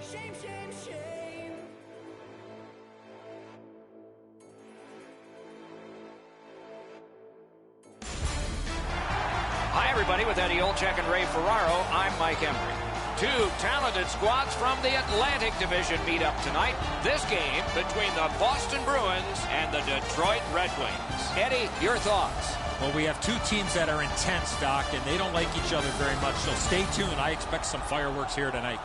Shame, shame, shame. Hi, everybody. With Eddie Olczyk and Ray Ferraro, I'm Mike Emrick. Two talented squads from the Atlantic Division meet up tonight. This game between the Boston Bruins and the Detroit Red Wings. Eddie, your thoughts? Well, we have two teams that are intense, Doc, and they don't like each other very much, so stay tuned. I expect some fireworks here tonight.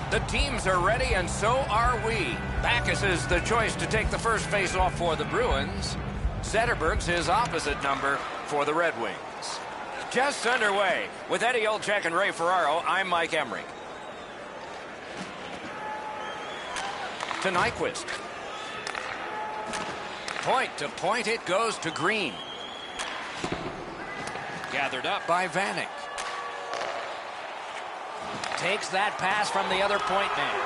The teams are ready, and so are we. Backus is the choice to take the first face-off for the Bruins. Zetterberg's his opposite number for the Red Wings. Just underway. With Eddie Olczyk and Ray Ferraro, I'm Mike Emrick. To Nyquist. Point to point it goes to Green. Gathered up by Vanek. Takes that pass from the other point man.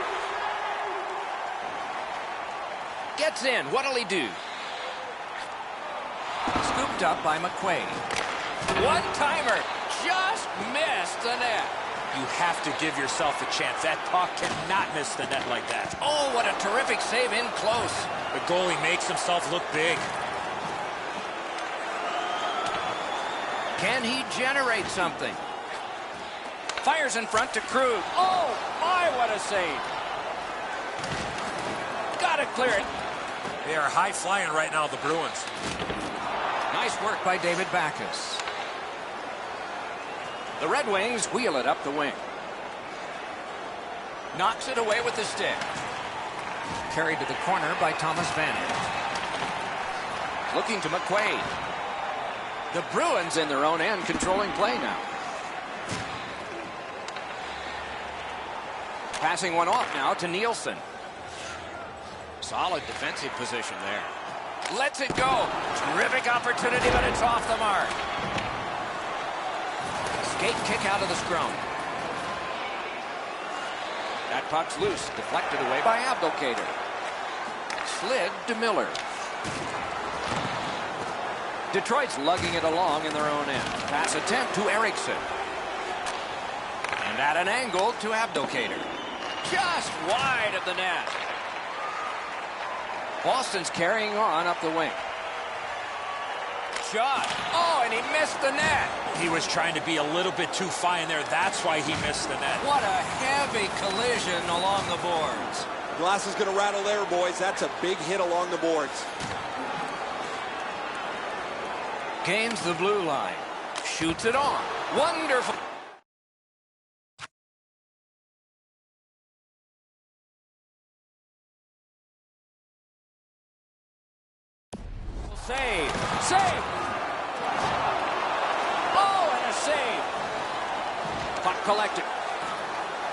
Gets in. What'll he do? Scooped up by McQuaid. One-timer. Just missed the net. You have to give yourself a chance. That puck cannot miss the net like that. Oh, what a terrific save in close. The goalie makes himself look big. Can he generate something? Fires in front to Krug. Oh, my, what a save. Got to clear it. They are high-flying right now, the Bruins. Nice work by David Backus. The Red Wings wheel it up the wing. Knocks it away with the stick. Carried to the corner by Thomas Vanek. Looking to McQuaid. The Bruins in their own end controlling play now. Passing one off now to Nielsen. Solid defensive position there. Lets it go. Terrific opportunity, but it's off the mark. Skate kick out of the scrum. That puck's loose. Deflected away by Abdelkader. Slid to Miller. Detroit's lugging it along in their own end. Pass attempt to Eriksson. And at an angle to Abdelkader. Just wide of the net. Boston's carrying on up the wing. Shot. Oh, and he missed the net. He was trying to be a little bit too fine there. That's why he missed the net. What a heavy collision along the boards. Glass is going to rattle there, boys. That's a big hit along the boards. Gains the blue line. Shoots it on. Wonderful. Save. Save. Oh, and a save. Puck collected.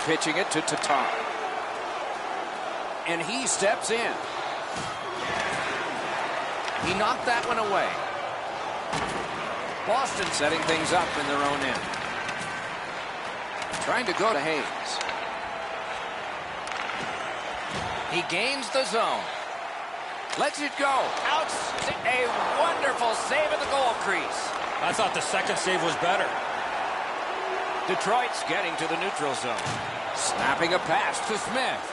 Pitching it to Tatar. And he steps in. He knocked that one away. Boston setting things up in their own end. Trying to go to Hayes. He gains the zone. Lets it go. Out. A wonderful save at the goal crease. I thought the second save was better. Detroit's getting to the neutral zone. Snapping a pass to Smith.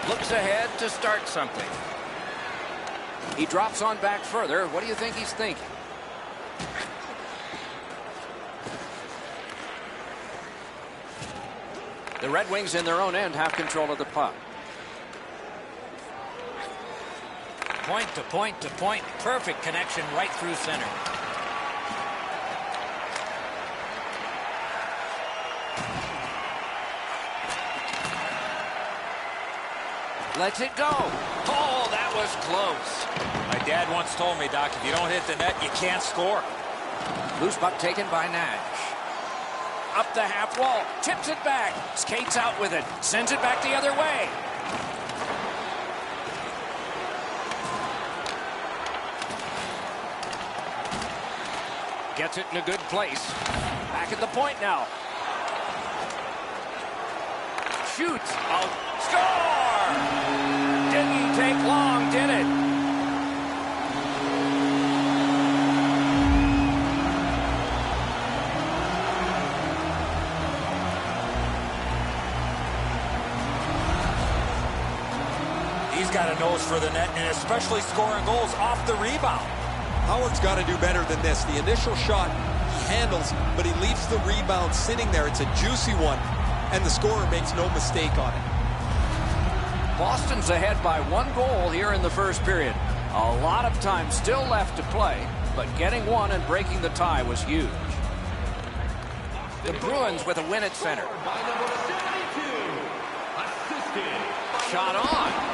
Looks ahead to start something. He drops on back further. What do you think he's thinking? The Red Wings in their own end have control of the puck. Point to point to point. Perfect connection right through center. Lets it go. Oh, that was close. My dad once told me, Doc, if you don't hit the net, you can't score. Loose puck taken by Nash. Up the half wall. Tips it back. Skates out with it. Sends it back the other way. Gets it in a good place. Back at the point now. Shoots. Out. Score! Didn't take long, did it? He's got a nose for the net, and especially scoring goals off the rebound. Howard's got to do better than this. The initial shot he handles, but he leaves the rebound sitting there. It's a juicy one, and the scorer makes no mistake on it. Boston's ahead by 1 goal here in the first period. A lot of time still left to play, but getting one and breaking the tie was huge. The Bruins with a win at center. Shot on.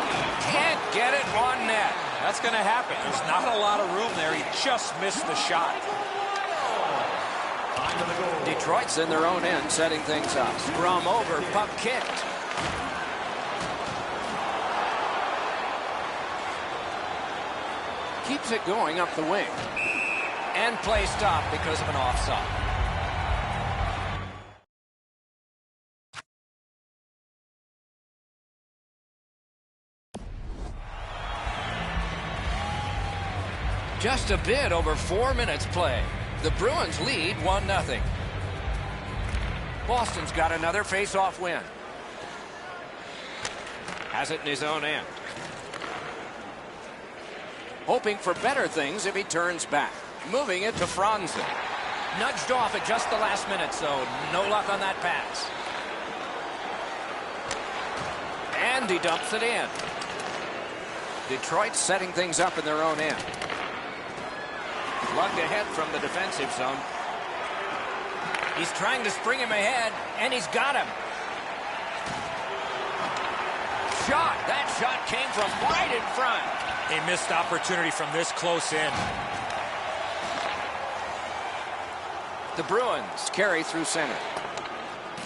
Can't get it on net. That's going to happen. There's not a lot of room there. He just missed the shot. Detroit's in their own end, setting things up. Scrum over, puck kicked. Keeps it going up the wing. And play stopped because of an offside. Just a bit over 4 minutes play. The Bruins lead 1-0. Boston's got another face-off win. Has it in his own end. Hoping for better things if he turns back. Moving it to Franzen. Nudged off at just the last minute, so no luck on that pass. And he dumps it in. Detroit setting things up in their own end. Lugged ahead from the defensive zone. He's trying to spring him ahead, and he's got him. Shot. That shot came from right in front. A missed opportunity from this close in. The Bruins carry through center.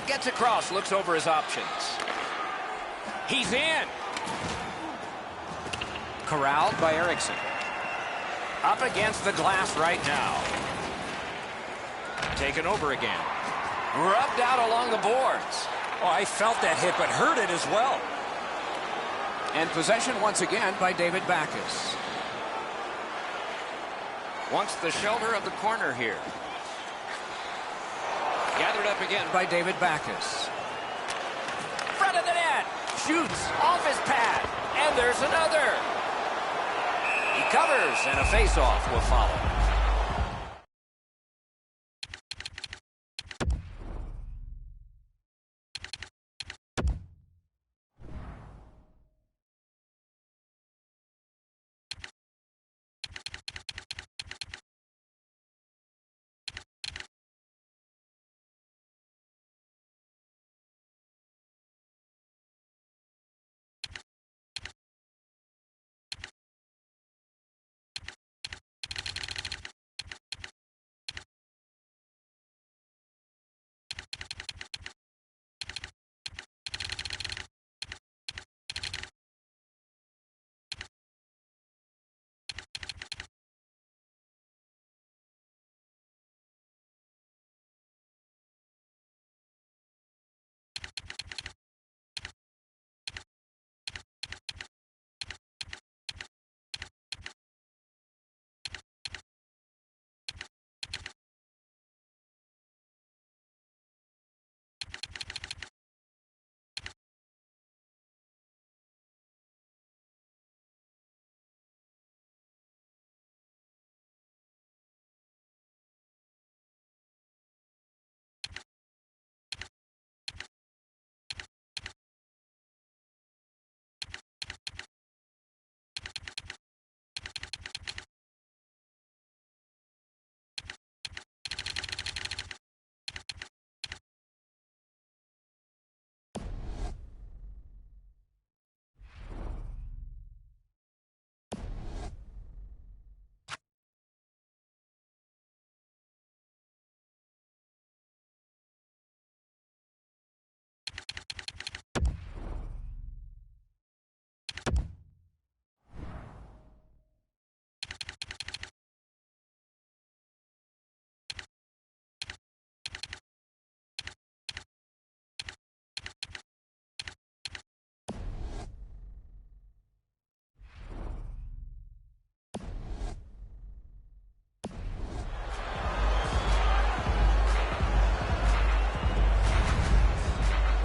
Gets across, looks over his options. He's in. Corralled by Eriksson. Up against the glass right now. Taken over again. Rubbed out along the boards. Oh, I felt that hit, but heard it as well. And possession once again by David Backes. Wants the shoulder of the corner here. Gathered up again by David Backes. Front of the net. Shoots off his pad. And there's another. He covers, and a face-off will follow.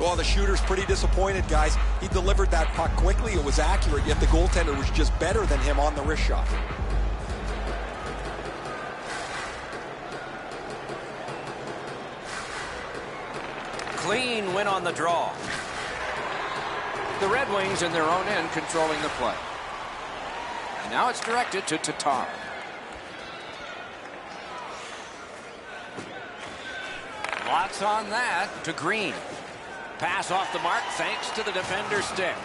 Well, the shooter's pretty disappointed, guys. He delivered that puck quickly. It was accurate, yet the goaltender was just better than him on the wrist shot. Clean win on the draw. The Red Wings in their own end controlling the play. And now it's directed to Tatar. Lots on that to Green. Pass off the mark thanks to the defender's stick.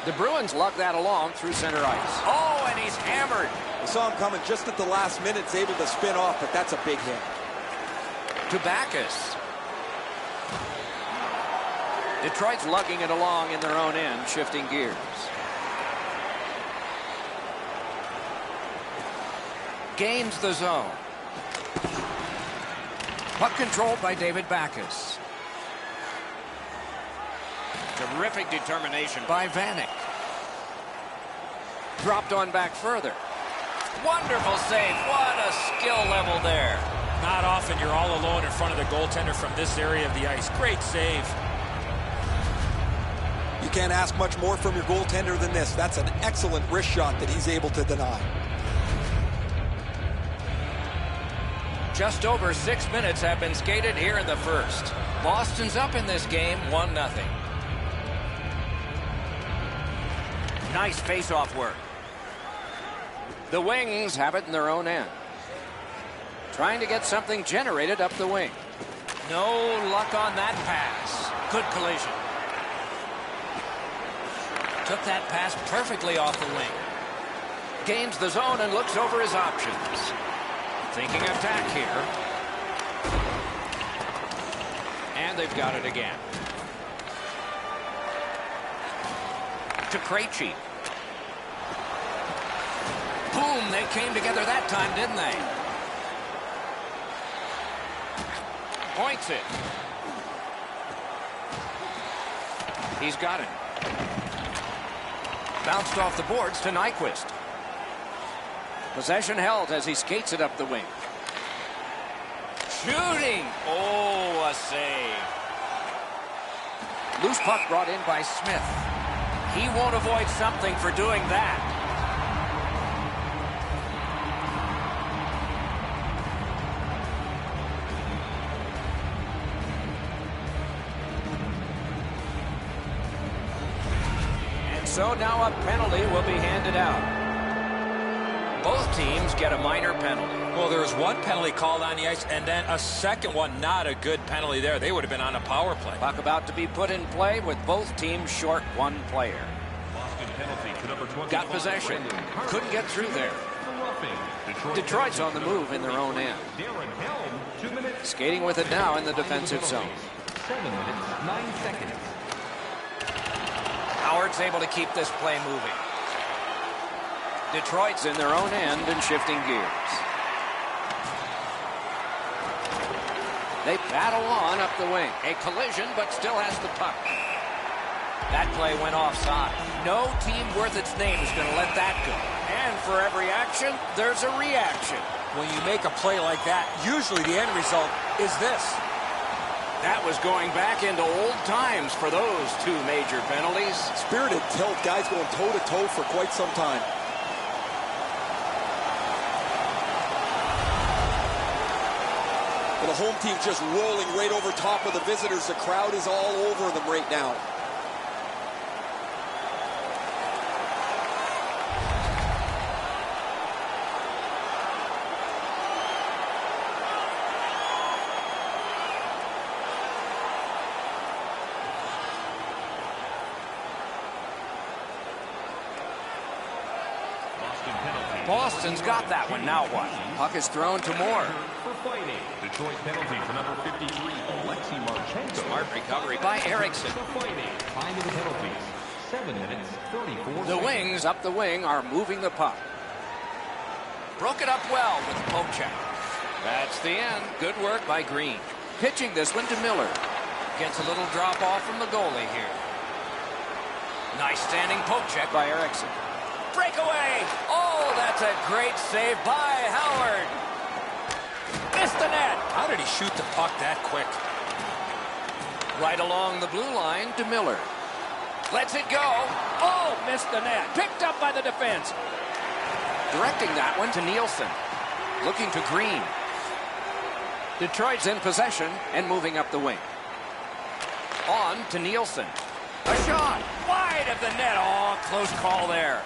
The Bruins lug that along through center ice. Oh, and he's hammered. We saw him coming just at the last minute. He's able to spin off, but that's a big hit. To Backes. Detroit's lugging it along in their own end, shifting gears. Gains the zone. Puck controlled by David Backes. Terrific determination by Vanek. Dropped on back further. Wonderful save. What a skill level there. Not often you're all alone in front of the goaltender from this area of the ice. Great save. You can't ask much more from your goaltender than this. That's an excellent wrist shot that he's able to deny. Just over 6 minutes have been skated here in the first. Boston's up in this game 1-0. Nice face-off work. The Wings have it in their own end. Trying to get something generated up the wing. No luck on that pass. Good collision. Took that pass perfectly off the wing. Gains the zone and looks over his options. Thinking attack here. And they've got it again. To Krejci. Boom, they came together that time, didn't they? Points it. He's got it. Bounced off the boards to Nyquist. Possession held as he skates it up the wing. Shooting. Oh, a save. Loose puck brought in by Smith. He won't avoid something for doing that. And so now a penalty will be handed out. Both teams get a minor penalty. Well, there was one penalty called on the ice, and then a second one. Not a good penalty there. They would have been on a power play. Puck about to be put in play with both teams short one player. Got possession. Couldn't get through there. Detroit's on the move in their own end. Skating with it now in the defensive zone. 7 minutes, 9 seconds. Howard's able to keep this play moving. Detroit's in their own end and shifting gears. They battle on up the wing. A collision, but still has the puck. That play went offside. No team worth its name is going to let that go. And for every action, there's a reaction. When you make a play like that, usually the end result is this. That was going back into old times for those two major penalties. Spirited tilt, guys going toe-to-toe for quite some time. The home team just rolling right over top of the visitors. The crowd is all over them right now. Boston's got that one. Now what? Puck is thrown to Moore. For fighting. Detroit penalty for number 53, Alexei Marchenko. Smart recovery by Eriksson. For fighting. 5 minute penalties. 7 minutes, 34 The Wings up the wing are moving the puck. Broke it up well with the poke check. That's the end. Good work by Green. Pitching this one to Miller. Gets a little drop off from the goalie here. Nice standing poke check by Eriksson. Breakaway! Oh, that's a great save by Howard. Missed the net. How did he shoot the puck that quick? Right along the blue line to Miller. Lets it go. Oh, missed the net. Picked up by the defense. Directing that one to Nielsen. Looking to Green. Detroit's in possession and moving up the wing. On to Nielsen. A shot. Wide of the net. Oh, close call there.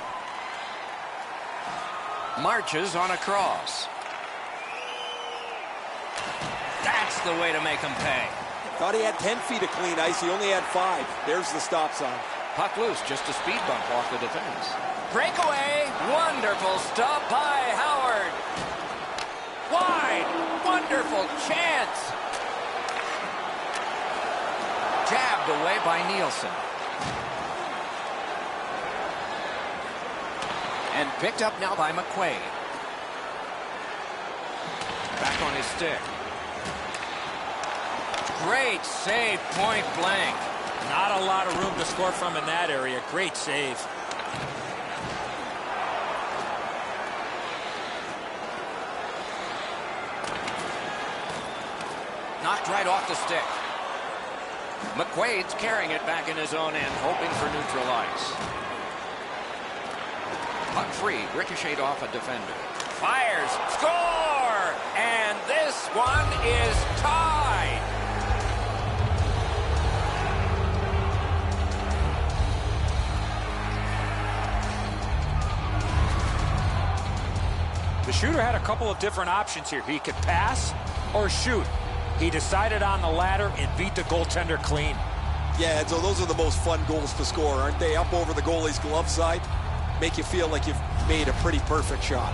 Marches on a cross. That's the way to make him pay. Thought he had 10 feet of clean ice. He only had 5. There's the stop sign. Puck loose, just a speed bump off the defense. Breakaway. Wonderful stop by Howard. Wide. Wonderful chance. Jabbed away by Nielsen. And picked up now by McQuaid. Back on his stick. Great save, point blank. Not a lot of room to score from in that area. Great save. Knocked right off the stick. McQuaid's carrying it back in his own end, hoping for neutral ice. Puck free, ricocheted off a defender. Fires, score! And this one is tied. The shooter had a couple of different options here. He could pass or shoot. He decided on the latter and beat the goaltender clean. Yeah, and so those are the most fun goals to score, aren't they? Up over the goalie's glove side. Make you feel like you've made a pretty perfect shot.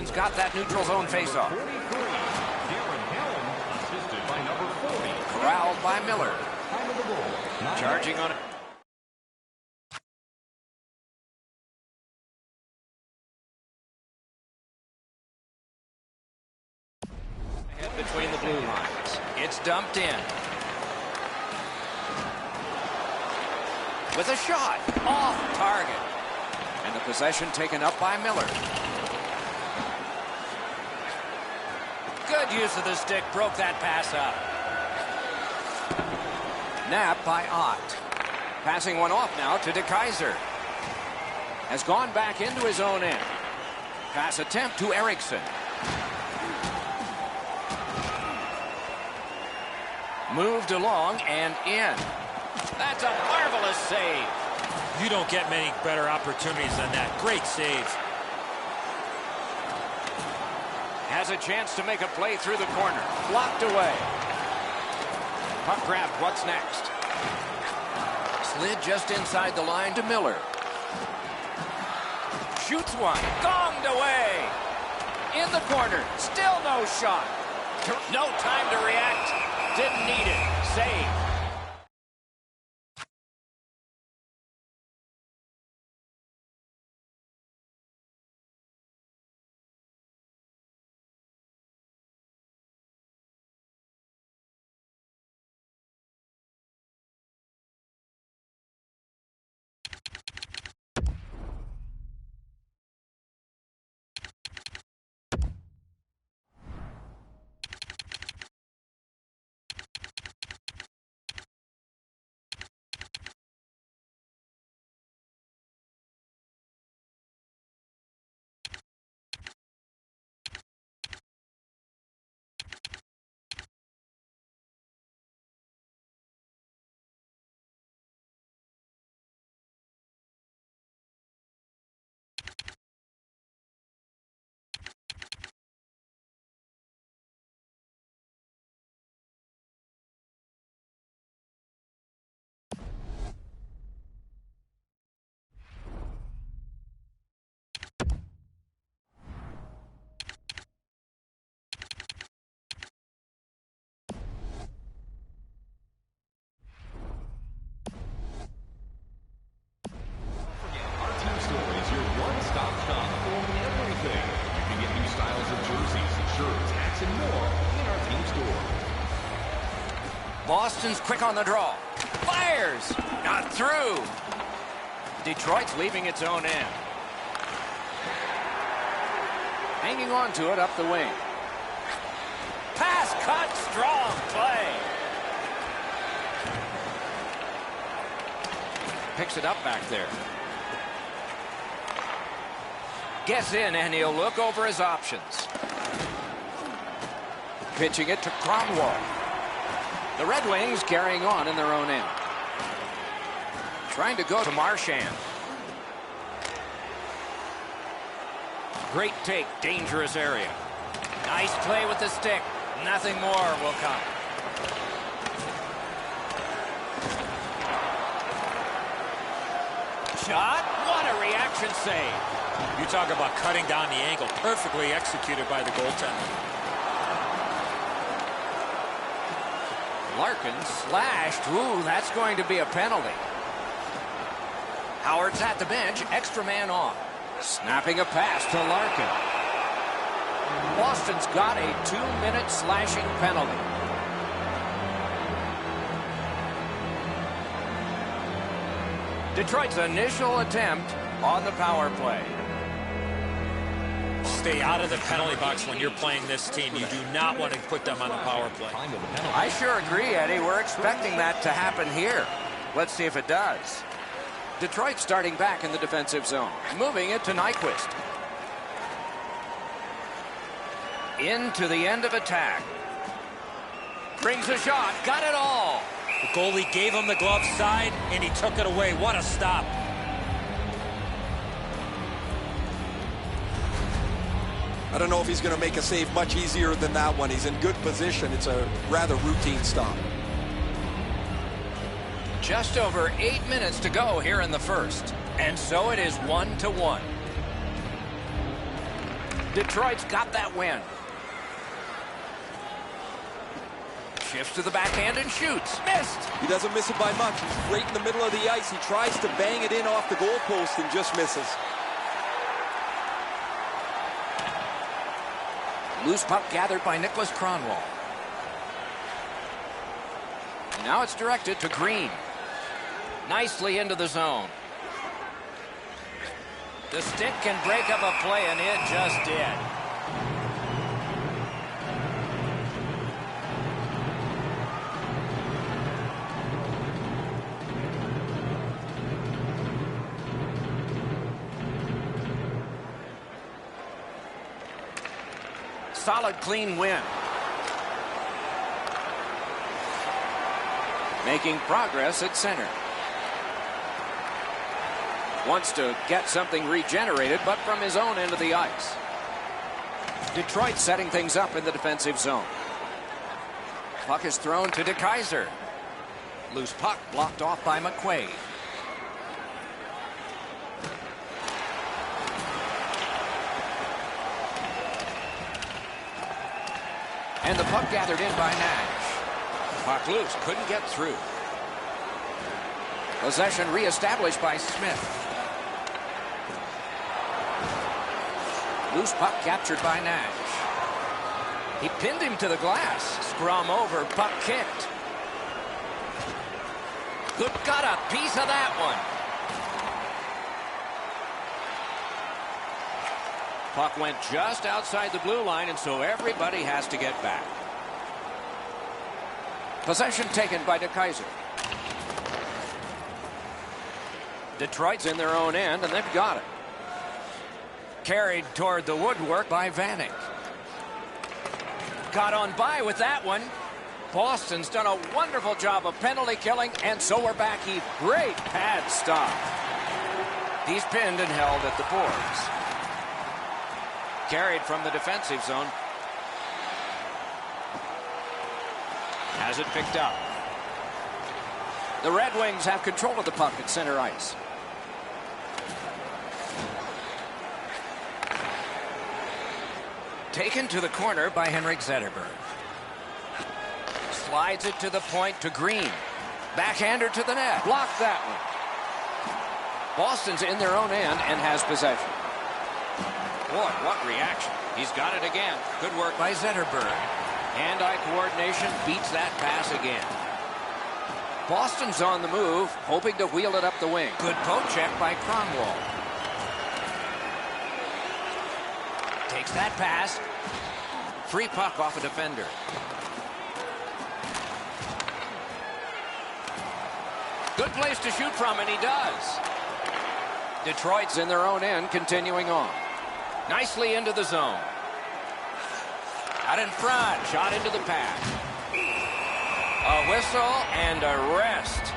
Boston's got that neutral zone faceoff. 43, Darren Helm, assisted by number 40. Corralled by Miller. Time of the ball. Charging on it. Ahead between the blue lines. It's dumped in. With a shot. Off target. And the possession taken up by Miller. Good use of the stick. Broke that pass up. Nap by Ott. Passing one off now to DeKaiser. Has gone back into his own end. Pass attempt to Erickson. Moved along and in. That's a marvelous save. You don't get many better opportunities than that. Great save. Has a chance to make a play through the corner. Blocked away. Puck grabbed. What's next? Slid just inside the line to Miller. Shoots one. Gonged away. In the corner. Still no shot. No time to react. Didn't need it. Save. Boston's quick on the draw. Fires! Not through. Detroit's leaving its own end. Hanging on to it up the wing. Pass cut. Strong play. Picks it up back there. Gets in and he'll look over his options. Pitching it to Cromwell. The Red Wings carrying on in their own end. Trying to go to Marchand. Great take, dangerous area. Nice play with the stick. Nothing more will come. Shot. What a reaction save. You talk about cutting down the angle. Perfectly executed by the goaltender. Larkin slashed. Ooh, that's going to be a penalty. Howard's at the bench. Extra man on. Snapping a pass to Larkin. Boston's got a 2-minute slashing penalty. Detroit's initial attempt on the power play. Stay out of the penalty box when you're playing this team. You do not want to put them on the power play. I sure agree, Eddie. We're expecting that to happen here. Let's see if it does. Detroit starting back in the defensive zone. Moving it to Nyquist. Into the end of attack. Brings a shot. Got it all. The goalie gave him the glove side, and he took it away. What a stop. I don't know if he's going to make a save much easier than that one. He's in good position. It's a rather routine stop. Just over 8 minutes to go here in the first. And so it is 1-1. Detroit's got that win. Shifts to the backhand and shoots. Missed. He doesn't miss it by much. He's right in the middle of the ice. He tries to bang it in off the goalpost and just misses. Loose puck gathered by Nicholas Kronwall. Now it's directed to Green. Nicely into the zone. The stick can break up a play, and it just did. Solid, clean win. Making progress at center. Wants to get something regenerated, but from his own end of the ice. Detroit setting things up in the defensive zone. Puck is thrown to DeKeyser. Loose puck blocked off by McQuaid. And the puck gathered in by Nash. Puck loose, couldn't get through. Possession reestablished by Smith. Loose puck captured by Nash. He pinned him to the glass. Scrum over, puck kicked. Good, got a piece of that one. Puck went just outside the blue line, and so everybody has to get back. Possession taken by DeKeyser. Detroit's in their own end, and they've got it. Carried toward the woodwork by Vanek. Got on by with that one. Boston's done a wonderful job of penalty killing, and so we're back. Great pad stop. He's pinned and held at the boards. Carried from the defensive zone. Has it picked up. The Red Wings have control of the puck at center ice. Taken to the corner by Henrik Zetterberg. Slides it to the point to Green. Backhander to the net. Blocked that one. Boston's in their own end and has possession. Boy, what reaction. He's got it again. Good work by Zetterberg. Hand-eye coordination beats that pass again. Boston's on the move, hoping to wheel it up the wing. Good poke check by Kronwall. Takes that pass. Free puck off a defender. Good place to shoot from, and he does. Detroit's in their own end, continuing on. Nicely into the zone. Out in front, shot into the pass. A whistle and a rest.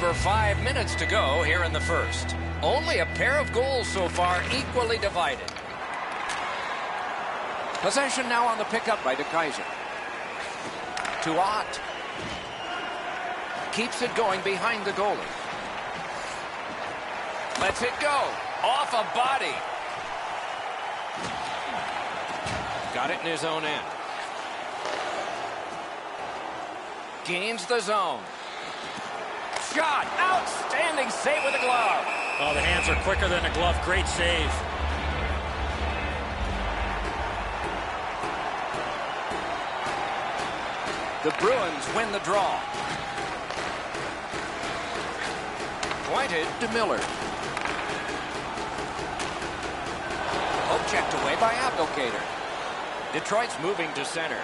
over 5 minutes to go here in the first. Only a pair of goals so far, equally divided. Possession now on the pickup by DeKaiser. To Ott. Keeps it going behind the goalie. Lets it go. Off a body. Got it in his own end. Gains the zone. Shot. Outstanding save with a glove. Oh, the hands are quicker than the glove. Great save. The Bruins win the draw. Pointed to Miller. Poke checked away by Abdelkader. Detroit's moving to center.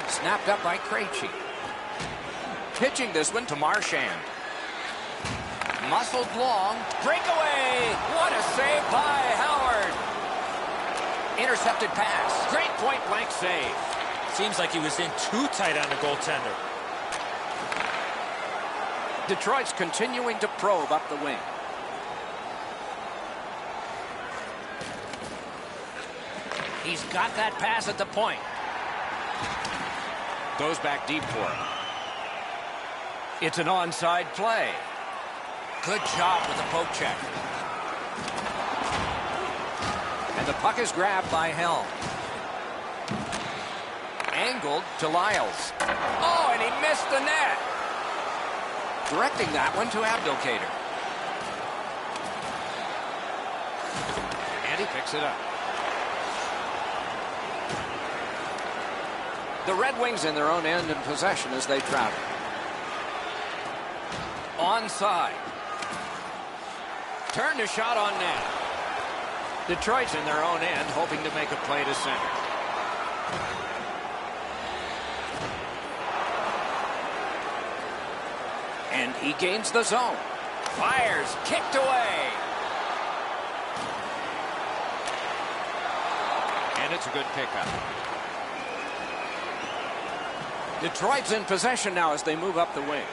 Snapped up by Krejci. Pitching this one to Marchand. Muscled long. Breakaway. What a save by Howard. Intercepted pass. Great point-blank save. Seems like he was in too tight on the goaltender. Detroit's continuing to probe up the wing. He's got that pass at the point. Goes back deep for him. It's an onside play. Good job with the poke check. And the puck is grabbed by Helm. Angled to Lyles. Oh, and he missed the net. Directing that one to Abdelkader. And he picks it up. The Red Wings in their own end in possession as they travel. Onside. Turned a shot on net. Detroit's in their own end, hoping to make a play to center. And he gains the zone. Fires, kicked away. And it's a good pickup. Detroit's in possession now as they move up the wing.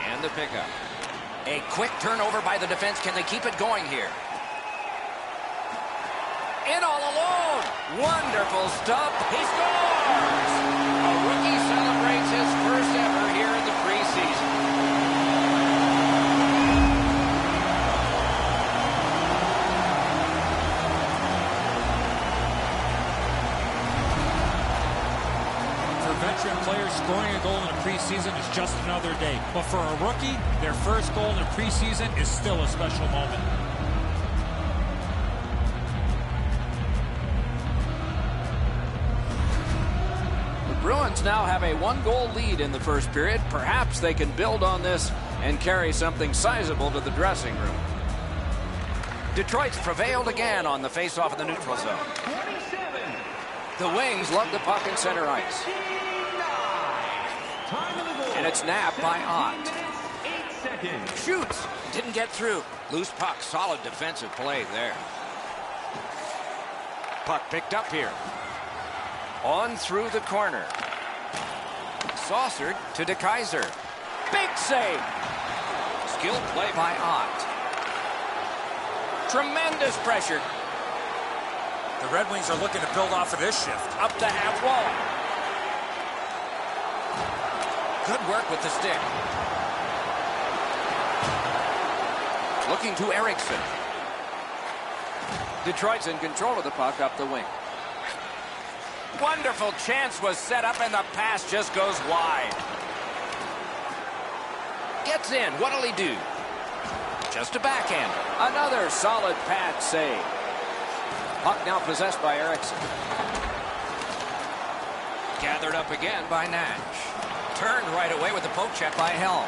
And the pickup. A quick turnover by the defense. Can they keep it going here? In all alone. Wonderful stuff. He scores! A rookie celebrates his first ever here in the preseason. Veteran players scoring a goal in the preseason is just another day. But for a rookie, their first goal in the preseason is still a special moment. The Bruins now have a 1-goal lead in the first period. Perhaps they can build on this and carry something sizable to the dressing room. Detroit's prevailed again on the face-off of the neutral zone. The Wings love the puck in center ice. And it's nabbed by Ott. Shoots. Didn't get through. Loose puck. Solid defensive play there. Puck picked up here. On through the corner. Saucered to DeKaiser. Big save. Skilled play by Ott. Tremendous pressure. The Red Wings are looking to build off of this shift. Up the half wall. Good work with the stick. Looking to Eriksson. Detroit's in control of the puck up the wing. Wonderful chance was set up and the pass just goes wide. Gets in. What'll he do? Just a backhand. Another solid pad save. Puck now possessed by Eriksson. Gathered up again by Nash. Turned right away with the poke check by Helm.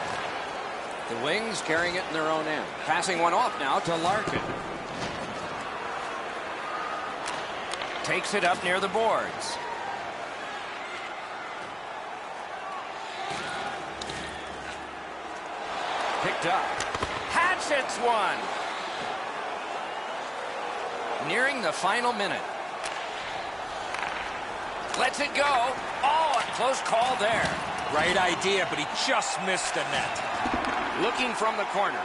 The Wings carrying it in their own end. Passing one off now to Larkin. Takes it up near the boards. Picked up. Hatchets one. nearing the final minute. Lets it go. Oh, a close call there. Right idea, but he just missed the net. Looking from the corner.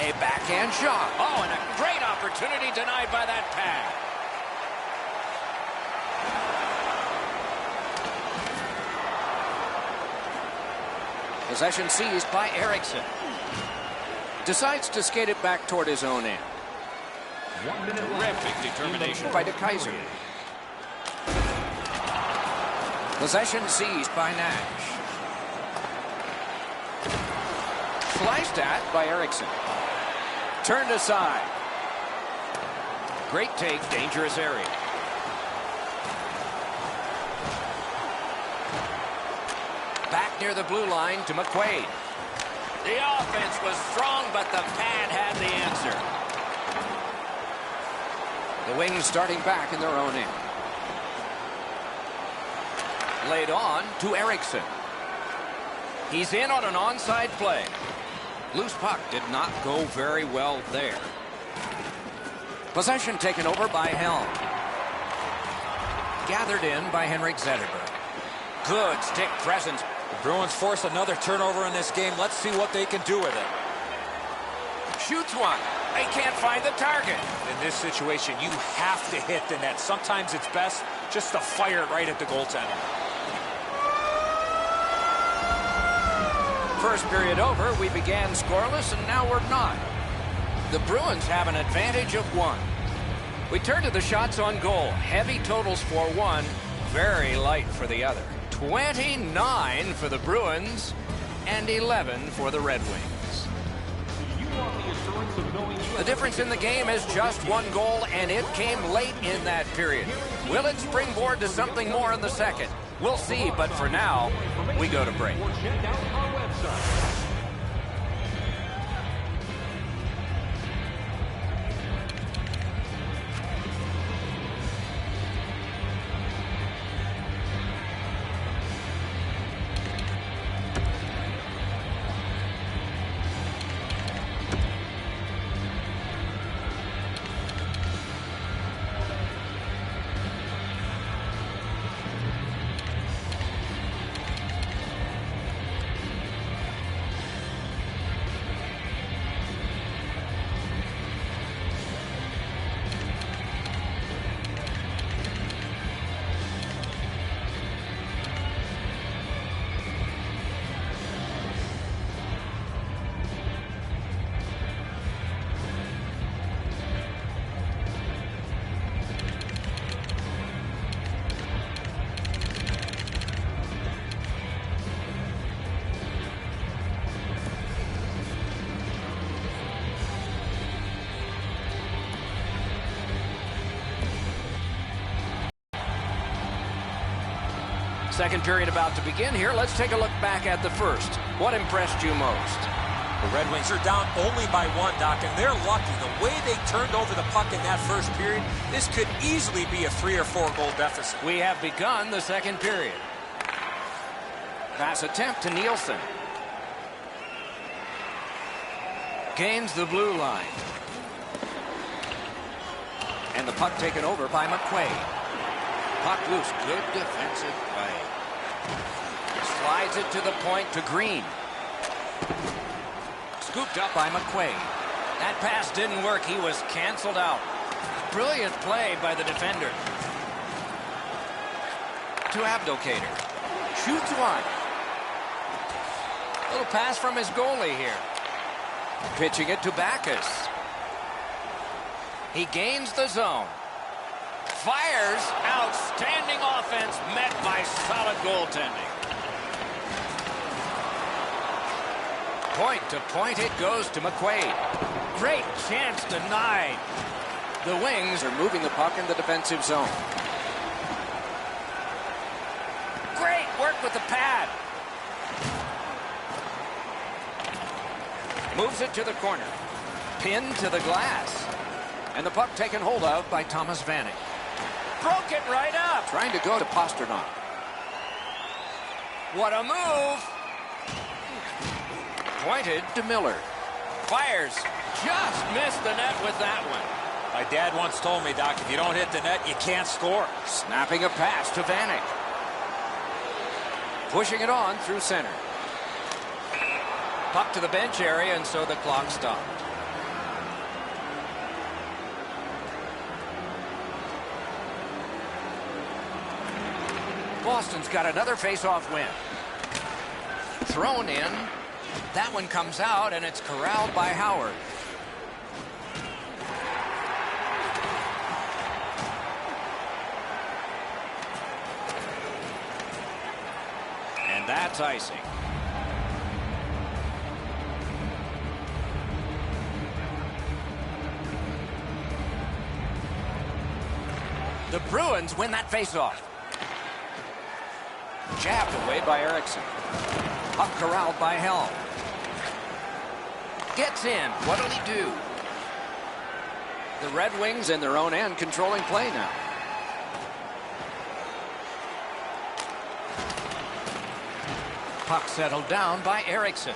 A backhand shot. Oh, and a great opportunity denied by that pad. Possession seized by Eriksson. Decides to skate it back toward his own end. 1 minute Terrific left. determination by DeKaiser. Possession seized by Nash. Sliced at by Eriksson. Turned aside. Great take, dangerous area. Back near the blue line to McQuaid. The offense was strong, but the pad had the answer. The Wings starting back in their own end. Laid on to Eriksson. He's in on an onside play. Loose puck did not go very well there. Possession taken over by Helm. Gathered in by Henrik Zetterberg. Good stick presence. The Bruins force another turnover in this game. Let's see what they can do with it. Shoots one. They can't find the target. In this situation, you have to hit the net. Sometimes it's best just to fire it right at the goaltender. First period over, we began scoreless, and now we're not. The Bruins have an advantage of 1. We turn to the shots on goal. Heavy totals for one, very light for the other. 29 for the Bruins and 11 for the Red Wings. The difference in the game is just 1 goal, and it came late in that period. Will it springboard to something more in the second? We'll see, but for now, we go to break. Second period about to begin here. Let's take a look back at the first. What impressed you most? The Red Wings are down only by 1, Doc, and they're lucky. The way they turned over the puck in that first period, this could easily be a 3 or 4 goal deficit. We have begun the second period. Pass attempt to Nielsen. Gains the blue line. And the puck taken over by McQuaid. Puck loose. Good defensive play. Slides it to the point to Green. Scooped up by McQuaid. That pass didn't work. He was canceled out. Brilliant play by the defender. To Abdelkader. Shoots one. Little pass from his goalie here. Pitching it to Backes. He gains the zone. Fires. Outstanding offense met by solid goaltending. Point to point it goes to McQuaid. Great chance denied. The Wings are moving the puck in the defensive zone. Great work with the pad. Moves it to the corner. Pinned to the glass. And the puck taken hold of by Thomas Vanek. Broke it right up. Trying to go to Pasternak. What a move. Pointed to Miller. Fires. Just missed the net with that one. My dad once told me, Doc, if you don't hit the net, you can't score. Snapping a pass to Vanek. Pushing it on through center. Puck to the bench area, and so the clock stopped. Boston's got another face-off win. Thrown in. That one comes out, and it's corralled by Howard. And that's icing. The Bruins win that faceoff. Jabbed away by Erickson. Puck corralled by Helm. Gets in. What'll he do? The Red Wings in their own end controlling play now. Puck settled down by Erickson.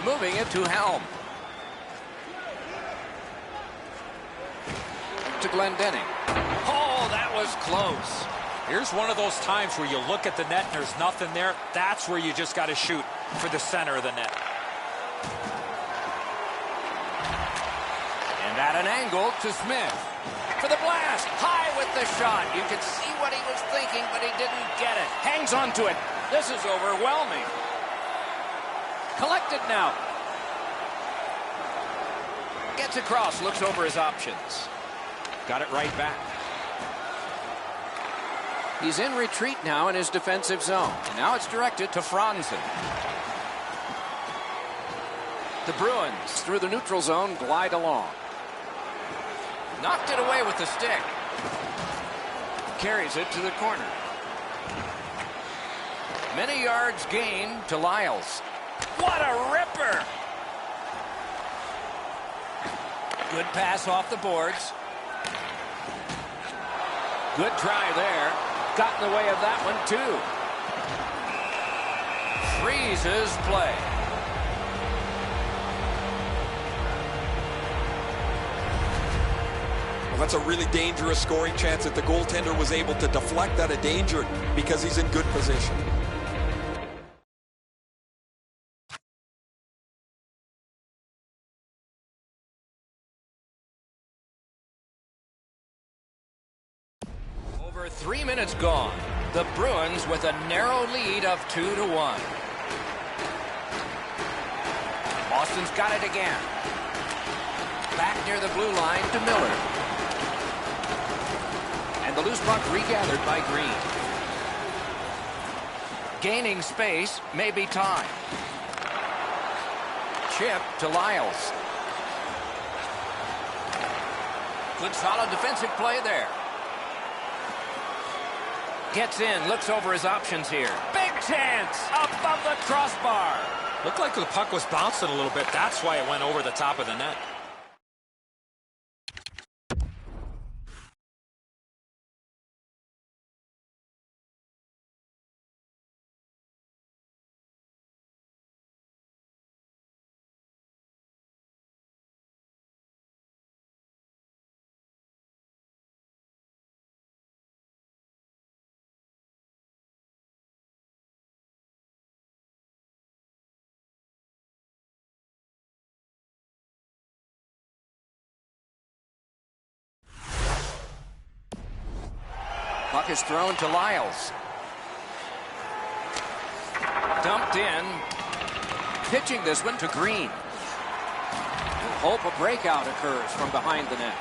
Moving it to Helm. To Glendening. Oh, that was close. Here's one of those times where you look at the net and there's nothing there. That's where you just got to shoot for the center of the net. And at an angle to Smith. For the blast. High with the shot. You could see what he was thinking, but he didn't get it. Hangs on to it. This is overwhelming. Collected now. Gets across. Looks over his options. Got it right back. He's in retreat now in his defensive zone. And now it's directed to Franzen. The Bruins, through the neutral zone, glide along. Knocked it away with the stick. Carries it to the corner. Many yards gained to Lyles. What a ripper! Good pass off the boards. Good try there. Got in the way of that one, too. Freezes play. Well, that's a really dangerous scoring chance that the goaltender was able to deflect out of danger because he's in good position. Over 3 minutes gone. The Bruins with a narrow lead of 2-1. Boston's got it again. Back near the blue line to Miller. And the loose puck regathered by Green. Gaining space, maybe time. Chip to Lyles. Good solid defensive play there. Gets in, looks over his options here. Big chance, above the crossbar. Looked like the puck was bouncing a little bit. That's why it went over the top of the net. Puck is thrown to Lyles. Dumped in. Pitching this one to Green. Hope a breakout occurs from behind the net.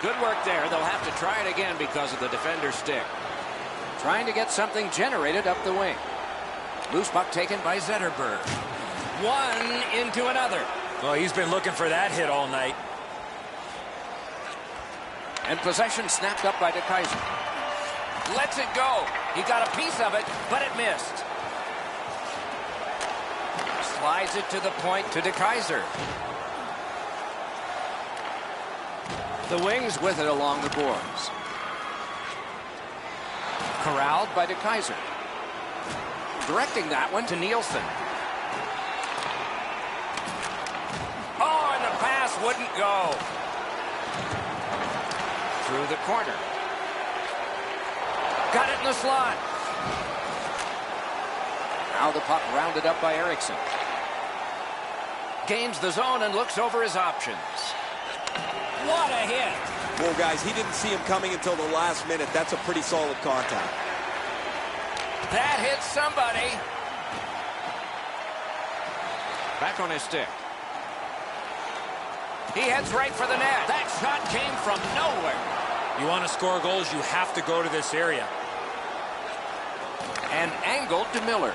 Good work there. They'll have to try it again because of the defender's stick. Trying to get something generated up the wing. Loose puck taken by Zetterberg. One into another. Well, he's been looking for that hit all night. And possession snapped up by DeKaiser. Lets it go. He got a piece of it, but it missed. Slides it to the point to DeKaiser. The Wings with it along the boards. Corralled by DeKaiser. Directing that one to Nielsen. Oh, and the pass wouldn't go. through the corner. Got it in the slot. Now the puck rounded up by Eriksson. Gains the zone and looks over his options. What a hit. Well, guys, he didn't see him coming until the last minute. That's a pretty solid contact. That hits somebody. Back on his stick. He heads right for the net. That shot came from nowhere. You want to score goals, you have to go to this area. And angled to Miller.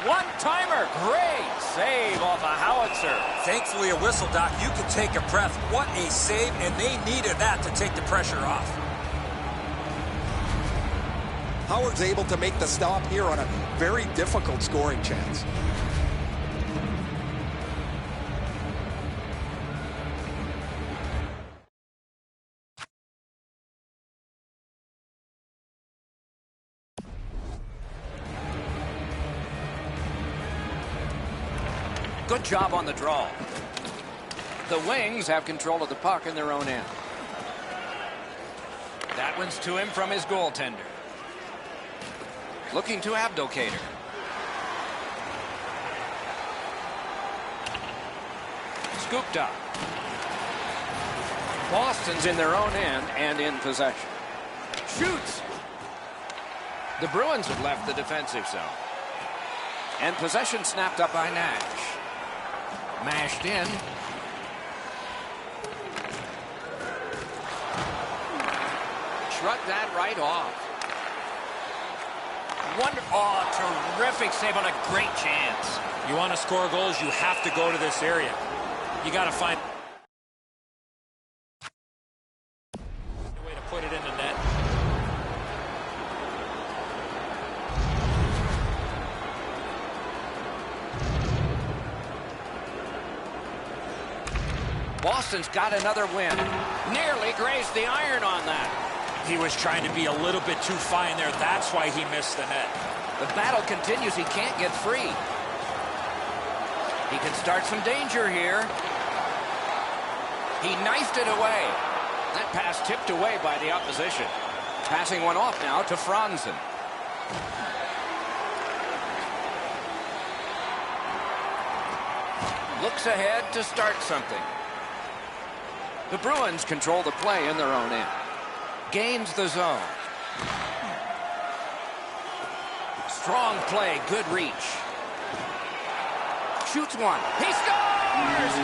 One-timer. Great save off a howitzer. Thankfully, a whistle, Doc. You can take a breath. What a save, and they needed that to take the pressure off. Howard's able to make the stop here on a very difficult scoring chance. Good job on the draw. The Wings have control of the puck in their own end. That one's to him from his goaltender. Looking to Abdelkader. Scooped up. Boston's in their own end and in possession. Shoots. The Bruins have left the defensive zone. And possession snapped up by Nash. Mashed in. Shrugged that right off. Terrific save on a great chance. You want to score goals, you have to go to this area. You got to find a way to put it in the net. Boston's got another win. Nearly grazed the iron on that. He was trying to be a little bit too fine there. That's why he missed the net. The battle continues. He can't get free. He can start some danger here. He knifed it away. That pass tipped away by the opposition. Passing one off now to Franzen. Looks ahead to start something. The Bruins control the play in their own end. Gains the zone. Strong play, good reach. Shoots one. He scores!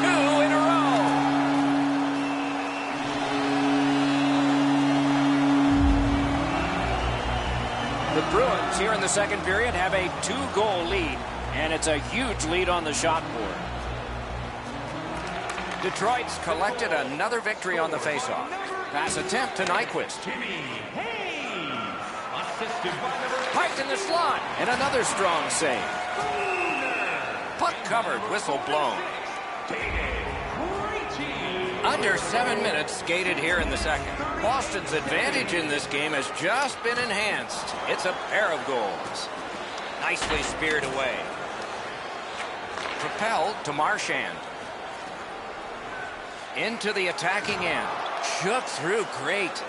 2 in a row. The Bruins here in the second period have a 2-goal lead, and it's a huge lead on the shot board. Detroit's collected another victory on the faceoff. Pass attempt to Nyquist. Piped in the slot, and another strong save. Puck covered, whistle blown. Under 7 minutes skated here in the second. Boston's advantage in this game has just been enhanced. It's a pair of goals. Nicely speared away. Propelled to Marchand. Into the attacking end. Shook through great.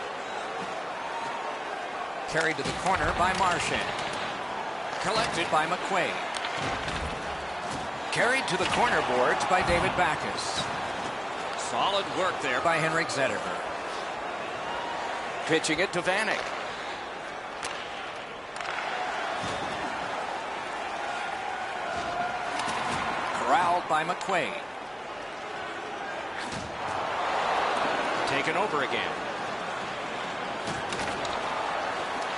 Carried to the corner by Marchand. Collected by McQuaid. Carried to the corner boards by David Backes. Solid work there by Henrik Zetterberg. Pitching it to Vanek. Corralled by McQuaid. Taken over again.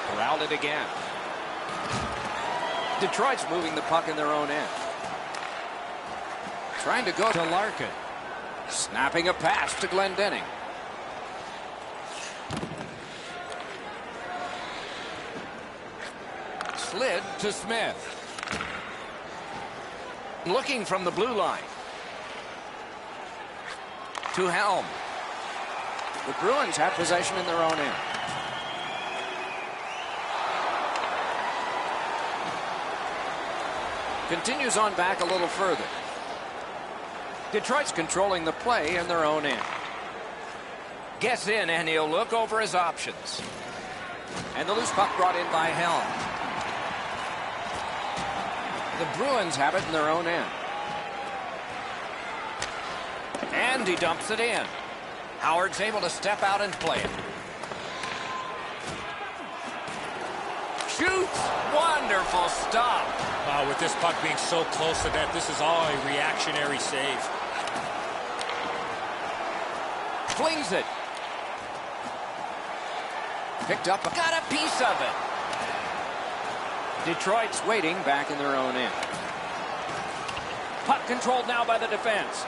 Corralled it again. Detroit's moving the puck in their own end. Trying to go to Larkin. Snapping a pass to Glendening. Slid to Smith. Looking from the blue line. To Helm. The Bruins have possession in their own end. Continues on back a little further. Detroit's controlling the play in their own end. Gets in, and he'll look over his options. And the loose puck brought in by Helm. The Bruins have it in their own end. And he dumps it in. Howard's able to step out and play it. Shoots! Wonderful stop. Wow, with this puck being so close to net, this is all a reactionary save. Flings it. Picked up. Got a piece of it. Detroit's waiting back in their own end. Puck controlled now by the defense.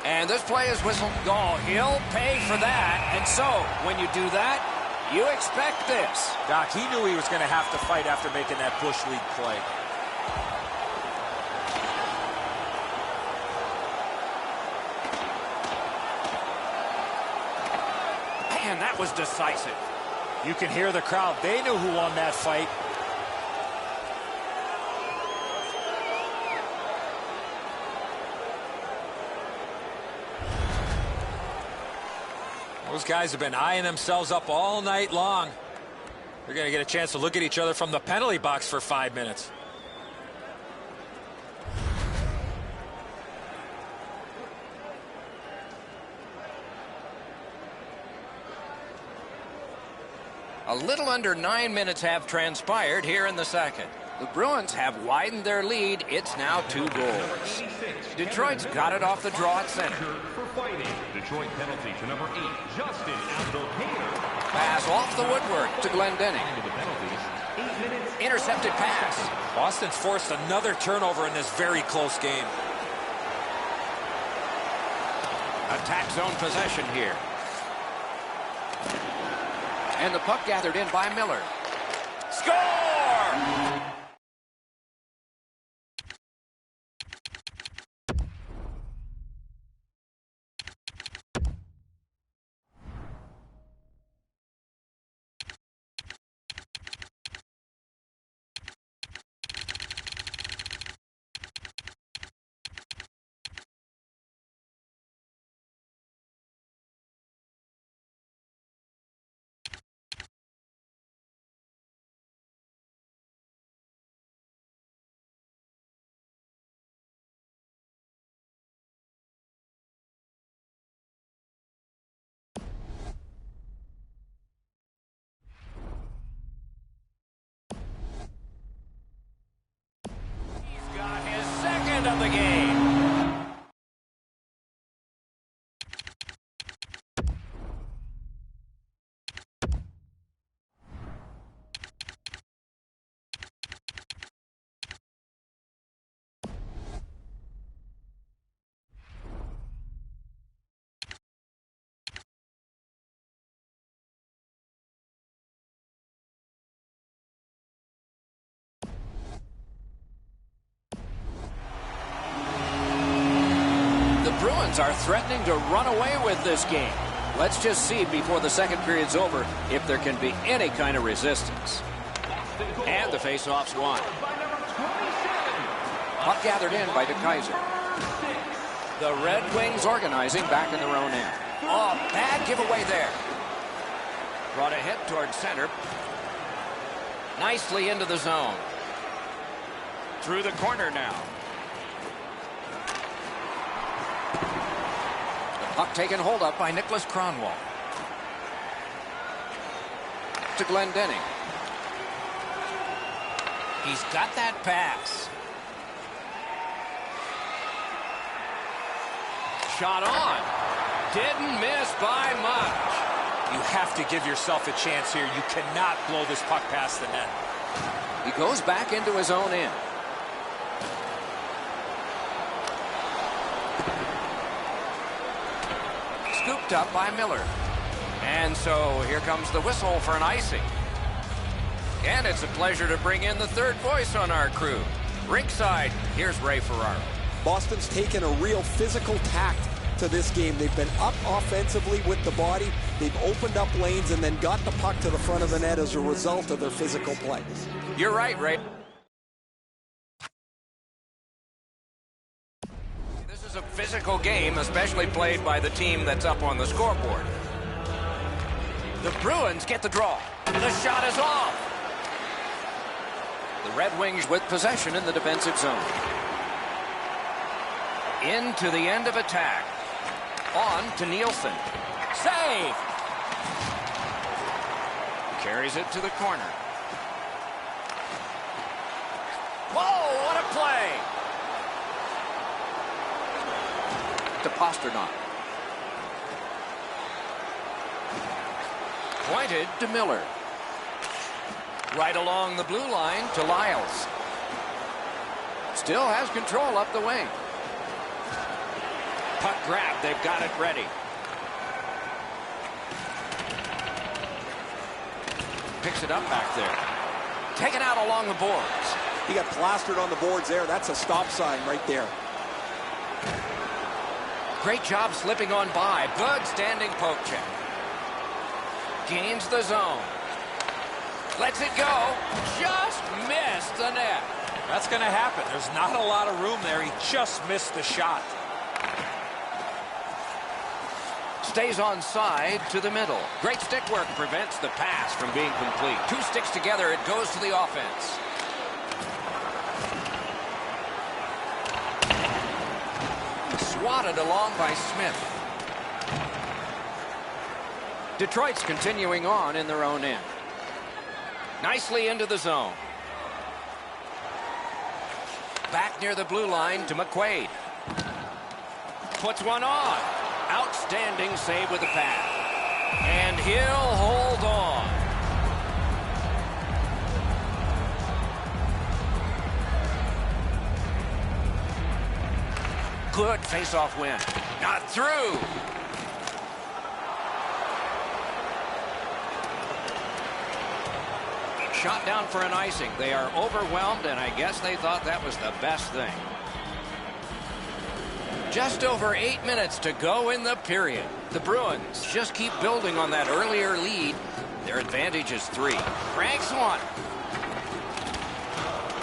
And this play is whistled. Oh, he'll pay for that. And so, when you do that, you expect this. Doc, he knew he was going to have to fight after making that Bush League play. Man, that was decisive. You can hear the crowd. They knew who won that fight. Those guys have been eyeing themselves up all night long. They're going to get a chance to look at each other from the penalty box for 5 minutes. A little under 9 minutes have transpired here in the second. The Bruins have widened their lead. It's now 2 goals. Detroit's got it off the draw at center. For fighting. Detroit penalty to number 8, Justin Abdelkader. Pass off the woodwork to Glendening. Into the penalties. 8 minutes. Intercepted pass. Boston's forced another turnover in this very close game. Attack zone possession here. And the puck gathered in by Miller. Score! Got his second of the game. Bruins are threatening to run away with this game. Let's just see before the second period's over if there can be any kind of resistance. And the faceoff's won. Puck gathered in by DeKaiser. The Red Wings organizing back in their own end. Oh, bad giveaway there. Brought a hit towards center. Nicely into the zone. Through the corner now. Puck taken hold up by Nicholas Kronwall. To Glendening. He's got that pass. Shot on. Didn't miss by much. You have to give yourself a chance here. You cannot blow this puck past the net. He goes back into his own end. Scooped up by Miller. And so here comes the whistle for an icing. And it's a pleasure to bring in the third voice on our crew. Rinkside, here's Ray Ferraro. Boston's taken a real physical tact to this game. They've been up offensively with the body. They've opened up lanes and then got the puck to the front of the net as a result of their physical play. You're right, Ray. physical game, especially played by the team that's up on the scoreboard. The Bruins get the draw. The shot is off. The Red Wings with possession in the defensive zone. Into the end of attack. On to Nielsen. Save! Carries it to the corner. Whoa, what a play! To Pasternak. Pointed to Miller. Right along the blue line to Lyles. Still has control up the wing. Puck grab, they've got it ready. Picks it up back there. Taken out along the boards. He got plastered on the boards there. That's a stop sign right there. Great job slipping on by. Good standing poke check. Gains the zone. Lets it go. Just missed the net. That's going to happen. There's not a lot of room there. He just missed the shot. Stays on side to the middle. Great stick work prevents the pass from being complete. Two sticks together, it goes to the offense. Swatted along by Smith. Detroit's continuing on in their own end. Nicely into the zone. Back near the blue line to McQuaid. Puts one on. Outstanding save with the pad. And he'll hold on. Good face-off win. Not through. Shot down for an icing. They are overwhelmed, and I guess they thought that was the best thing. Just over 8 minutes to go in the period. The Bruins just keep building on that earlier lead. Their advantage is 3. Cranks one.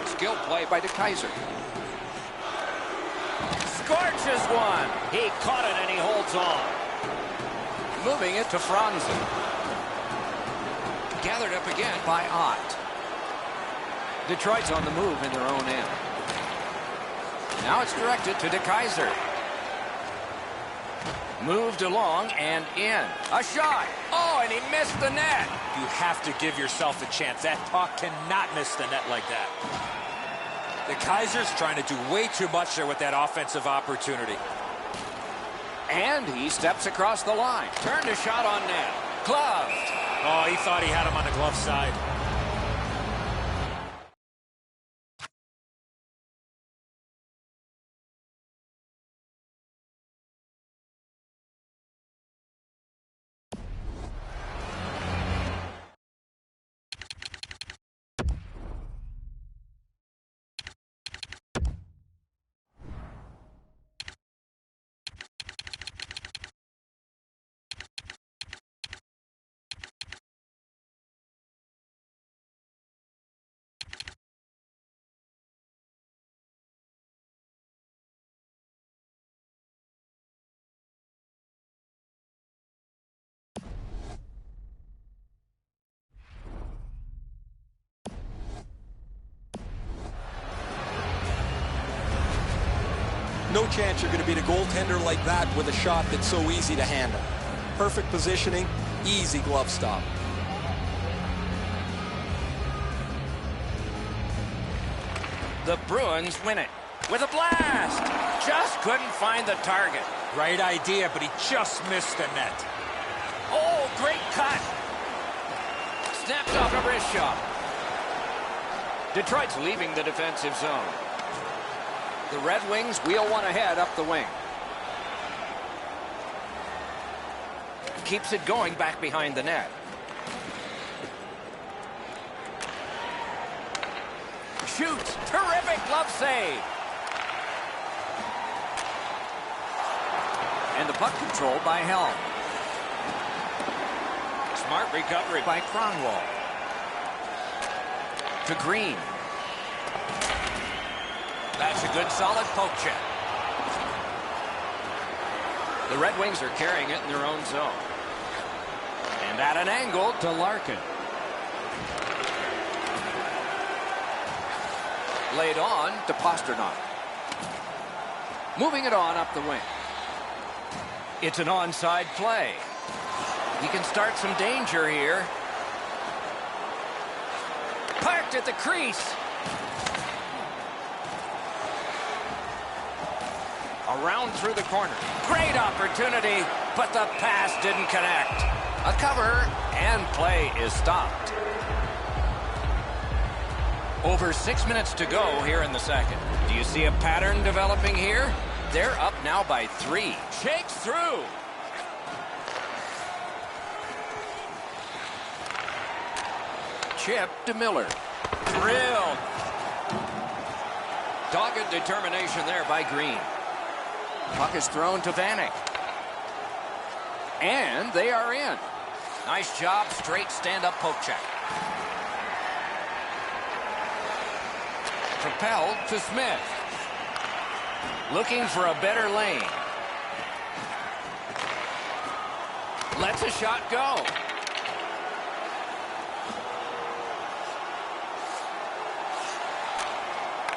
Skill play by DeKeyser. Scorches one. He caught it and he holds on. Moving it to Franzen. Gathered up again by Ott. Detroit's on the move in their own end. Now it's directed to DeKeyser. Moved along and in. A shot. Oh, and he missed the net. You have to give yourself a chance. That puck cannot miss the net like that. DeKeyser's trying to do way too much there with that offensive opportunity. And he steps across the line. Turned a shot on net. Gloved. Oh, he thought he had him on the glove side. No chance you're going to beat a goaltender like that with a shot that's so easy to handle. Perfect positioning, easy glove stop. The Bruins win it with a blast. Just couldn't find the target. Right idea, but he just missed the net. Oh, great cut. Snapped off a wrist shot. Detroit's leaving the defensive zone. The Red Wings wheel one ahead up the wing. Keeps it going back behind the net. Shoots. Terrific glove save. And the puck controlled by Helm. Smart recovery by Kronwall. To Green. That's a good solid poke check. The Red Wings are carrying it in their own zone. And at an angle to Larkin. Laid on to Pastrnak. Moving it on up the wing. It's an onside play. He can start some danger here. Parked at the crease. Around through the corner. Great opportunity, but the pass didn't connect. A cover, and play is stopped. Over 6 minutes to go here in the second. Do you see a pattern developing here? They're up now by 3. Shakes through. Chip to Miller. Drilled. Dogged determination there by Green. Puck is thrown to Vanek. And they are in. Nice job, straight stand-up poke check. Propelled to Smith. Looking for a better lane. Lets a shot go.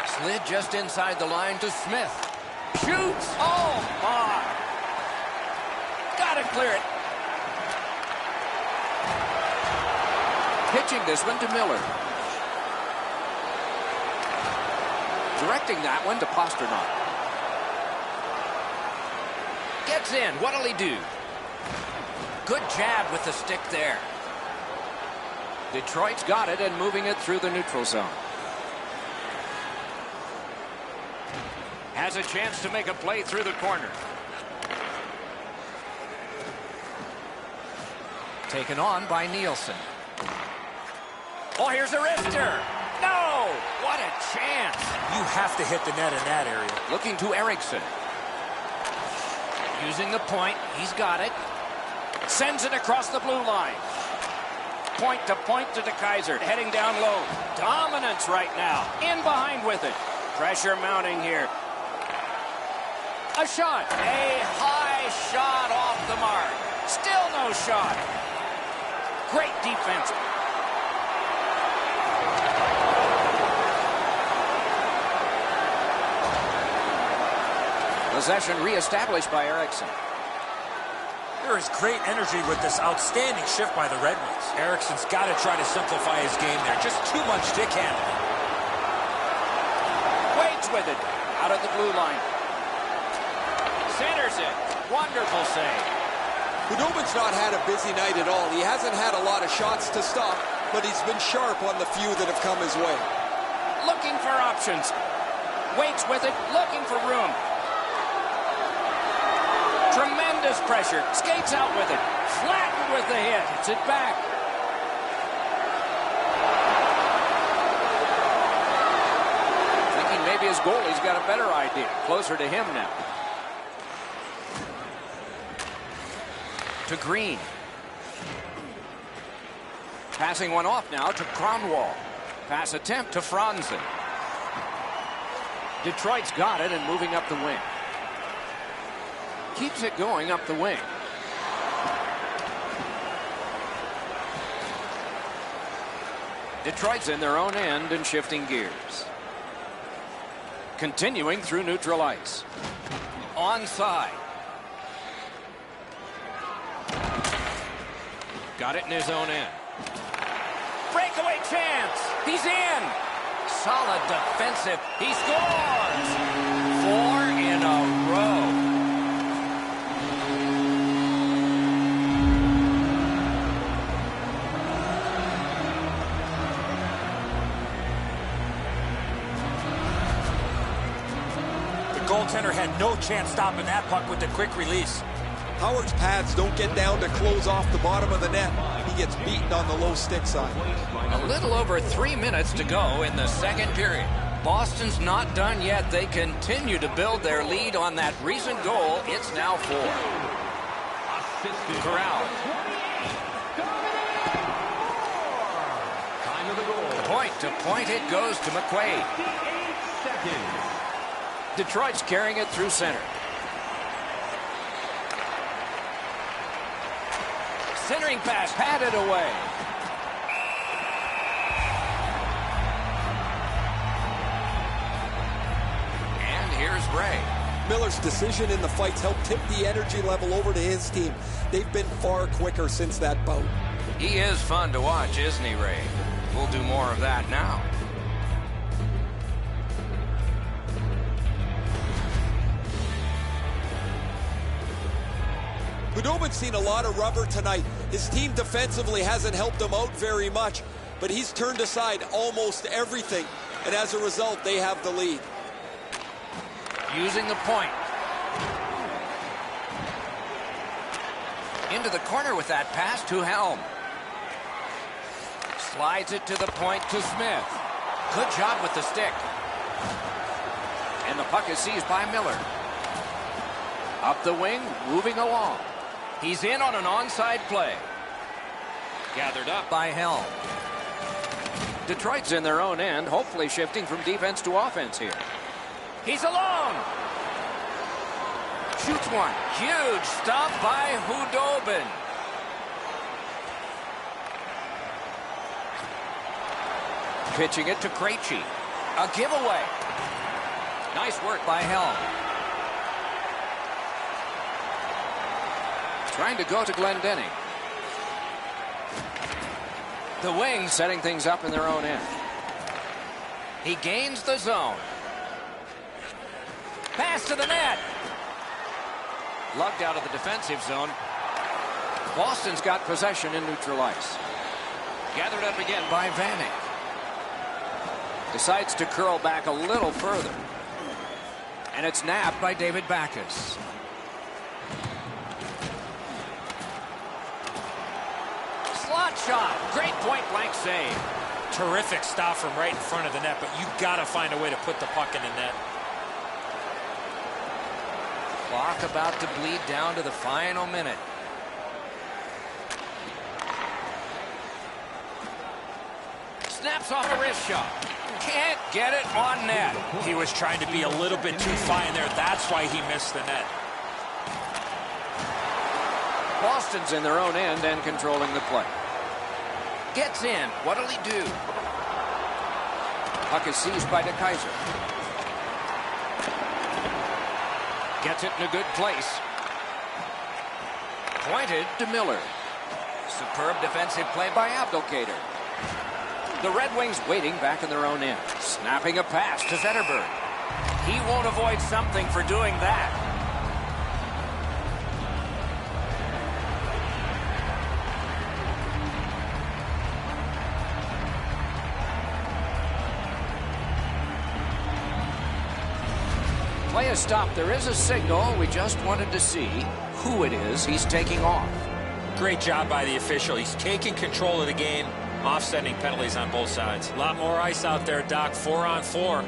Slid just inside the line to Smith. Shoots! Oh, my! Gotta clear it. Pitching this one to Miller. Directing that one to Pastrnak. Gets in. What'll he do? Good jab with the stick there. Detroit's got it and moving it through the neutral zone. Has a chance to make a play through the corner. Taken on by Nielsen. Oh, here's a wrister. No! What a chance. You have to hit the net in that area. Looking to Eriksson. Using the point. He's got it. Sends it across the blue line. Point to De Kaiser. Heading down low. Dominance right now. In behind with it. Pressure mounting here. A shot. A high shot off the mark. Still no shot. Great defense. Possession reestablished by Eriksson. There is great energy with this outstanding shift by the Red Wings. Eriksson's got to try to simplify his game there. Just too much stick handling. Waits with it. Out of the blue line. Centers it. Wonderful save. Khudobin's not had a busy night at all. He hasn't had a lot of shots to stop, but he's been sharp on the few that have come his way. Looking for options. Waits with it. Looking for room. Tremendous pressure. Skates out with it. Flattened with the hit. Hits it back. Thinking maybe his goalie's got a better idea. Closer to him now. To Green. Passing one off now to Kronwall. Pass attempt to Franzen. Detroit's got it and moving up the wing. Keeps it going up the wing. Detroit's in their own end and shifting gears. Continuing through neutral ice. Onside. Got it in his own end. Breakaway chance. He's in. Solid defensive. He scores. 4 in a row. The goaltender had no chance stopping that puck with the quick release. Howard's pads don't get down to close off the bottom of the net. He gets beaten on the low stick side. A little over 3 minutes to go in the second period. Boston's not done yet. They continue to build their lead on that recent goal. It's now 4. Corral. Time of the goal. Point to point it goes to McQuaid. 58 seconds. Detroit's carrying it through center. Centering pass, patted away. And here's Ray. Miller's decision in the fights helped tip the energy level over to his team. They've been far quicker since that bout. He is fun to watch, isn't he, Ray? We'll do more of that now. Khudobin's seen a lot of rubber tonight. His team defensively hasn't helped him out very much, but he's turned aside almost everything, and as a result, they have the lead. Using the point. Into the corner with that pass to Helm. Slides it to the point to Smith. Good job with the stick. And the puck is seized by Miller. Up the wing, moving along. He's in on an onside play. Gathered up by Helm. Detroit's in their own end, hopefully shifting from defense to offense here. He's alone. Shoots one. Huge stop by Khudobin. Pitching it to Krejci. A giveaway. Nice work by Helm. Trying to go to Glendening. The Wings setting things up in their own end. He gains the zone. Pass to the net. Lugged out of the defensive zone. Boston's got possession in neutral ice. Gathered up again by Vanek. Decides to curl back a little further. And it's nabbed by David Backes. Slot shot. Great point-blank save. Terrific stop from right in front of the net, but you've got to find a way to put the puck in the net. Clock about to bleed down to the final minute. Snaps off a wrist shot. Can't get it on net. He was trying to be a little bit too fine there. That's why he missed the net. Boston's in their own end and controlling the play. Gets in. What'll he do? Puck is seized by DeKaiser. Gets it in a good place. Pointed to Miller. Superb defensive play by Abdelkader. The Red Wings waiting back in their own end. Snapping a pass to Zetterberg. He won't avoid something for doing that. Play is stopped. There is a signal. We just wanted to see who it is he's taking off. Great job by the official. He's taking control of the game, offsetting penalties on both sides. A lot more ice out there, Doc. 4-on-4.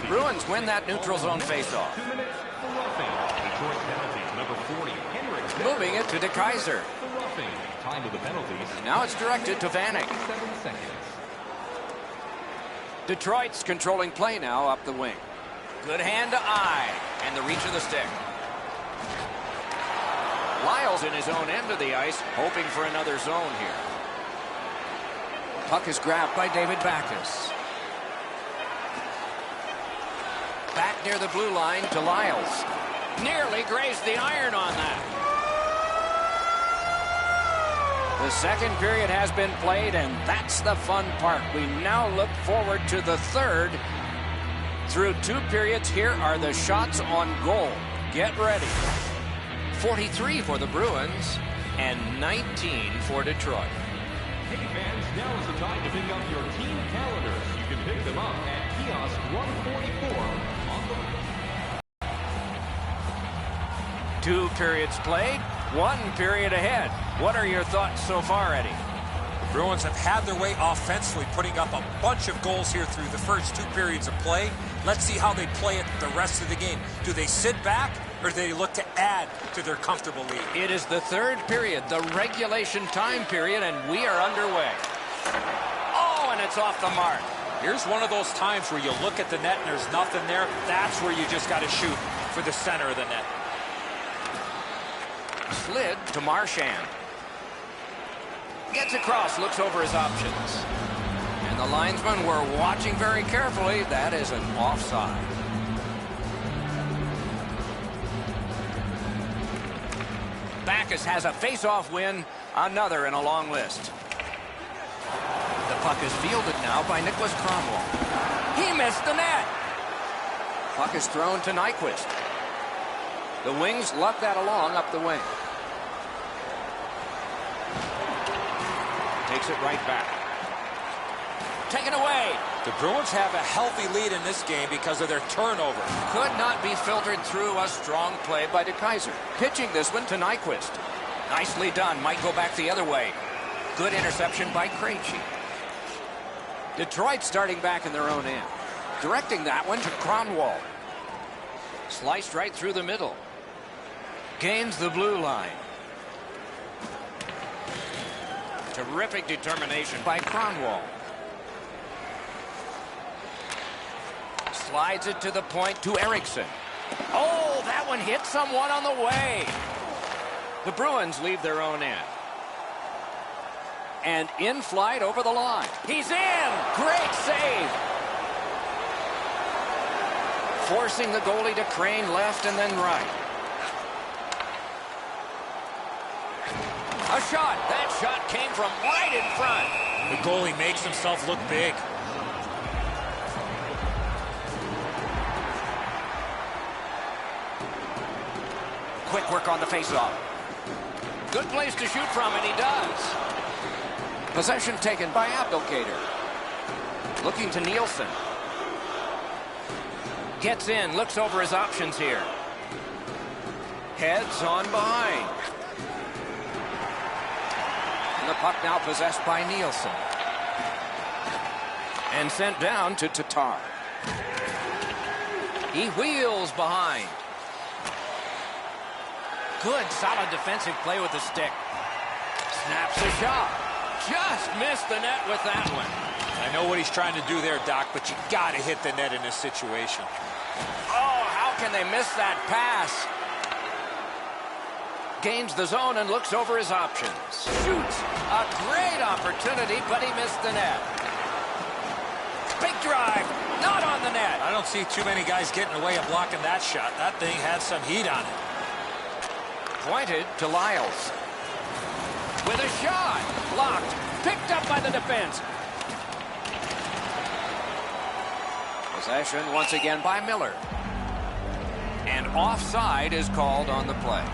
Bruins win that neutral zone faceoff. 2 minutes for roughing. Detroit penalties, number 40, Henrik. Moving it to DeKaiser. For roughing. Time of the penalties. Now it's directed to Vanek. 7 seconds. Detroit's controlling play now up the wing. Good hand to eye. And the reach of the stick. Lyles in his own end of the ice, hoping for another zone here. Puck is grabbed by David Backes. Back near the blue line to Lyles. Nearly grazed the iron on that. The second period has been played, and that's the fun part. We now look forward to the third. Through 2 periods, here are the shots on goal. Get ready. 43 for the Bruins and 19 for Detroit. Hey fans, now is the time to pick up your team calendars. You can pick them up at kiosk 144 on the... 2 periods played, 1 period ahead. What are your thoughts so far, Eddie? Bruins have had their way offensively, putting up a bunch of goals here through the first 2 periods of play. Let's see how they play it the rest of the game. Do they sit back, or do they look to add to their comfortable lead? It is the 3rd period, the regulation time period, and we are underway. Oh, and it's off the mark. Here's one of those times where you look at the net and there's nothing there. That's where you just got to shoot for the center of the net. Slid to Marchand. Gets across, looks over his options. And the linesmen were watching very carefully. That is an offside. Backes has a face-off win, another in a long list. The puck is fielded now by Niklas Kronwall. He missed the net. Puck is thrown to Nyquist. The Wings luck that along up the wing. Takes it right back. Taken away. The Bruins have a healthy lead in this game because of their turnover. Could not be filtered through a strong play by DeKeyser. Pitching this one to Nyquist. Nicely done. Might go back the other way. Good interception by Krejci. Detroit starting back in their own end. Directing that one to Kronwall. Sliced right through the middle. Gains the blue line. Terrific determination by Kronwall. Slides it to the point to Eriksson. Oh, that one hit someone on the way. The Bruins leave their own end. And in flight over the line. He's in! Great save! Forcing the goalie to crane left and then right. A shot. That shot came from right in front. The goalie makes himself look big. Quick work on the faceoff. Good place to shoot from, and he does. Possession taken by Abdelkader. Looking to Nielsen. Gets in, looks over his options here. Heads on behind. And the puck now possessed by Nielsen. And sent down to Tatar. He wheels behind. Good, solid defensive play with the stick. Snaps a shot. Just missed the net with that one. I know what he's trying to do there, Doc, but you got to hit the net in this situation. Oh, how can they miss that pass? Gains the zone and looks over his options. Shoots. A great opportunity, but he missed the net. Big drive. Not on the net. I don't see too many guys getting away and blocking that shot. That thing had some heat on it. Pointed to Lyles. With a shot. Blocked. Picked up by the defense. Possession once again by Miller. And offside is called on the play.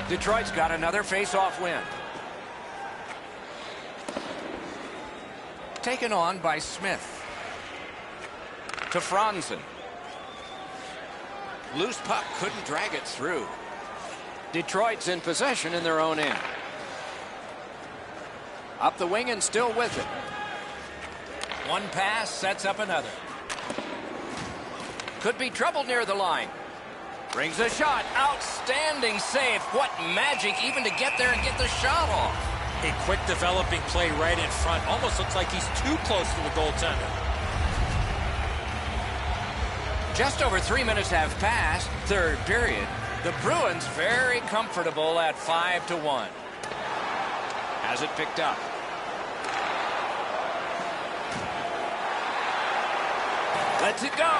Detroit's got another face-off win. Taken on by Smith. To Franzen. Loose puck, couldn't drag it through. Detroit's in possession in their own end. Up the wing and still with it. One pass sets up another. Could be trouble near the line. Brings a shot. Outstanding save. What magic even to get there and get the shot off. A quick developing play right in front. Almost looks like he's too close to the goaltender. Just over 3 minutes have passed. Third period. The Bruins very comfortable at 5-1. Has it picked up. Lets it go.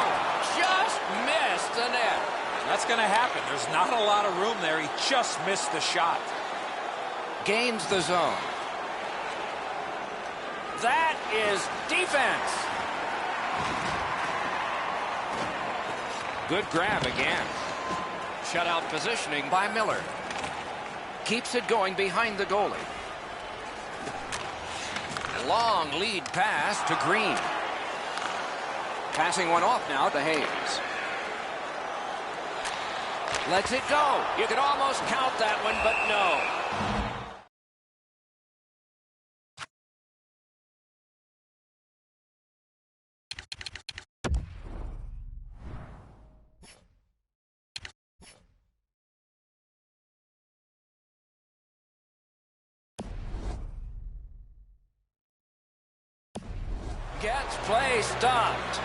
Just missed the net. That's going to happen. There's not a lot of room there. He just missed the shot. Gains the zone. That is defense. Good grab again. Shutout positioning by Miller. Keeps it going behind the goalie. Long lead pass to Green. Passing one off now to Hayes. Lets it go. You could almost count that one, but no. Gets play stopped.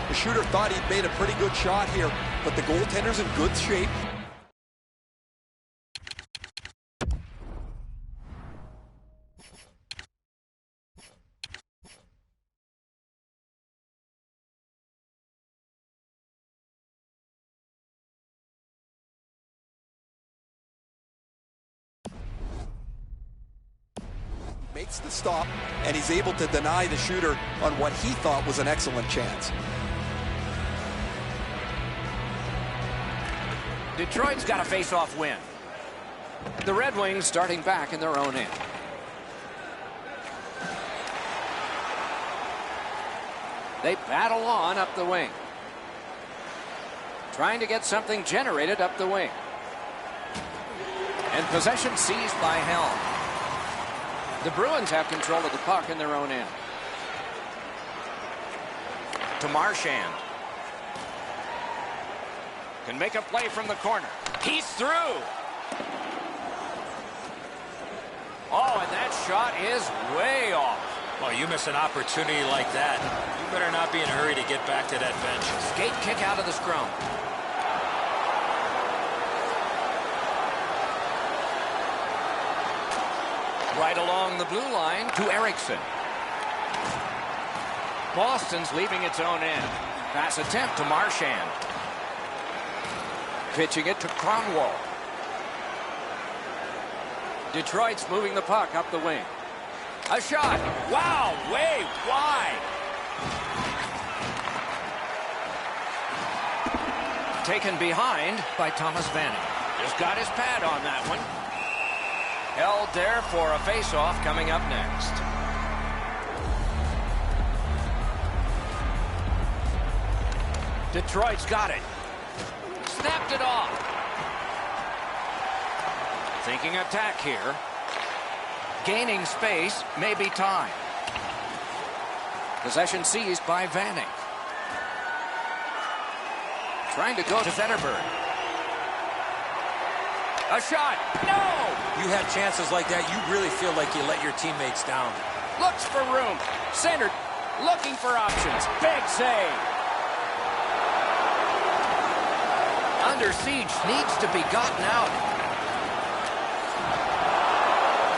The shooter thought he'd made a pretty good shot here, but the goaltender's in good shape. Makes the stop, and he's able to deny the shooter on what he thought was an excellent chance. Detroit's got a face-off win. The Red Wings starting back in their own end. They battle on up the wing. Trying to get something generated up the wing. And possession seized by Helm. The Bruins have control of the puck in their own end. To Marchand. Can make a play from the corner. He's through. Oh, and that shot is way off. Well, you miss an opportunity like that. You better not be in a hurry to get back to that bench. Skate kick out of the scrum. Right along the blue line to Eriksson. Boston's leaving its own end. Pass attempt to Marchand. Pitching it to Kronwall. Detroit's moving the puck up the wing. A shot. Wow, way wide. Taken behind by Thomas Vanek. Just got his pad on that one. Held there for a face-off coming up next. Detroit's got it. Snapped it off. Thinking attack here. Gaining space, maybe time. Possession seized by Vanek. Trying to go to Zetterberg. A shot. No! You have chances like that, you really feel like you let your teammates down. Looks for room. Centered. Looking for options. Big save. Under siege, needs to be gotten out.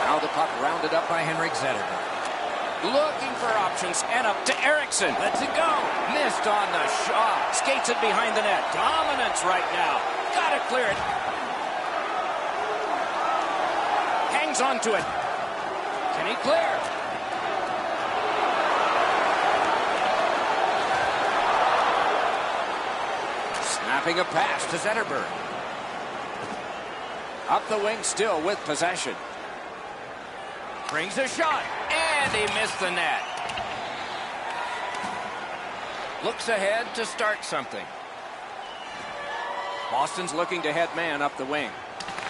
Now the puck rounded up by Henrik Zetterberg. Looking for options and up to Eriksson. Lets it go. Missed on the shot. Skates it behind the net. Dominance right now. Gotta clear it. Hangs on to it. Can he clear? Snapping a pass to Zetterberg. Up the wing still with possession. Brings a shot, and he missed the net. Looks ahead to start something. Boston's looking to head man up the wing.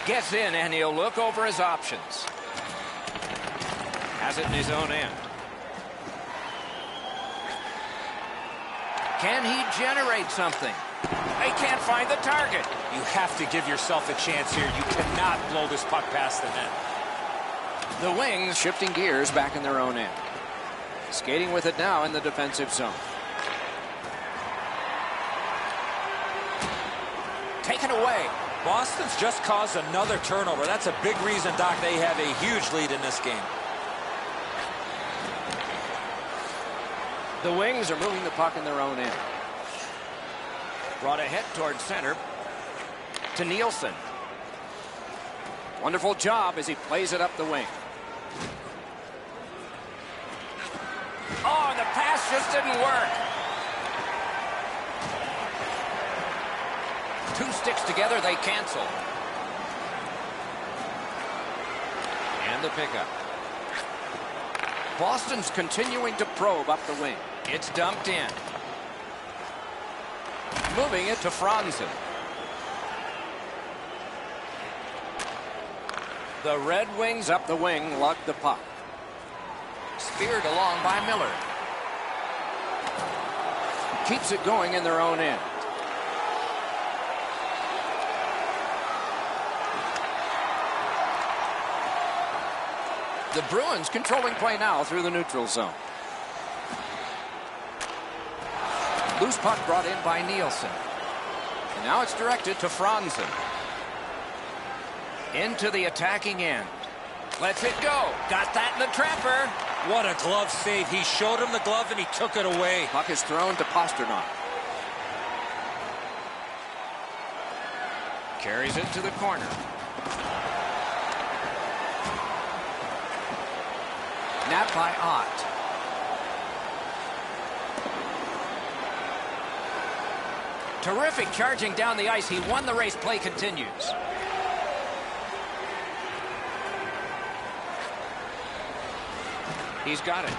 Gets in, and he'll look over his options. Has it in his own end. Can he generate something? They can't find the target. You have to give yourself a chance here. You cannot blow this puck past the net. The Wings shifting gears back in their own end. Skating with it now in the defensive zone. Taken away. Boston's just caused another turnover. That's a big reason, Doc, they have a huge lead in this game. The Wings are moving the puck in their own end. Brought ahead towards center to Nielsen. Wonderful job as he plays it up the wing. Oh, and the pass just didn't work. Two sticks together, they cancel. And the pickup. Boston's continuing to probe up the wing. It's dumped in. Moving it to Franzen. The Red Wings up the wing lug the puck. Speared along by Miller. Keeps it going in their own end. The Bruins controlling play now through the neutral zone. Loose puck brought in by Nielsen. And now it's directed to Franzen. Into the attacking end. Lets it go. Got that in the trapper. What a glove save. He showed him the glove and he took it away. Puck is thrown to Pastrnak. Carries it to the corner. Napped by Ott. Terrific charging down the ice. He won the race. Play continues. He's got it.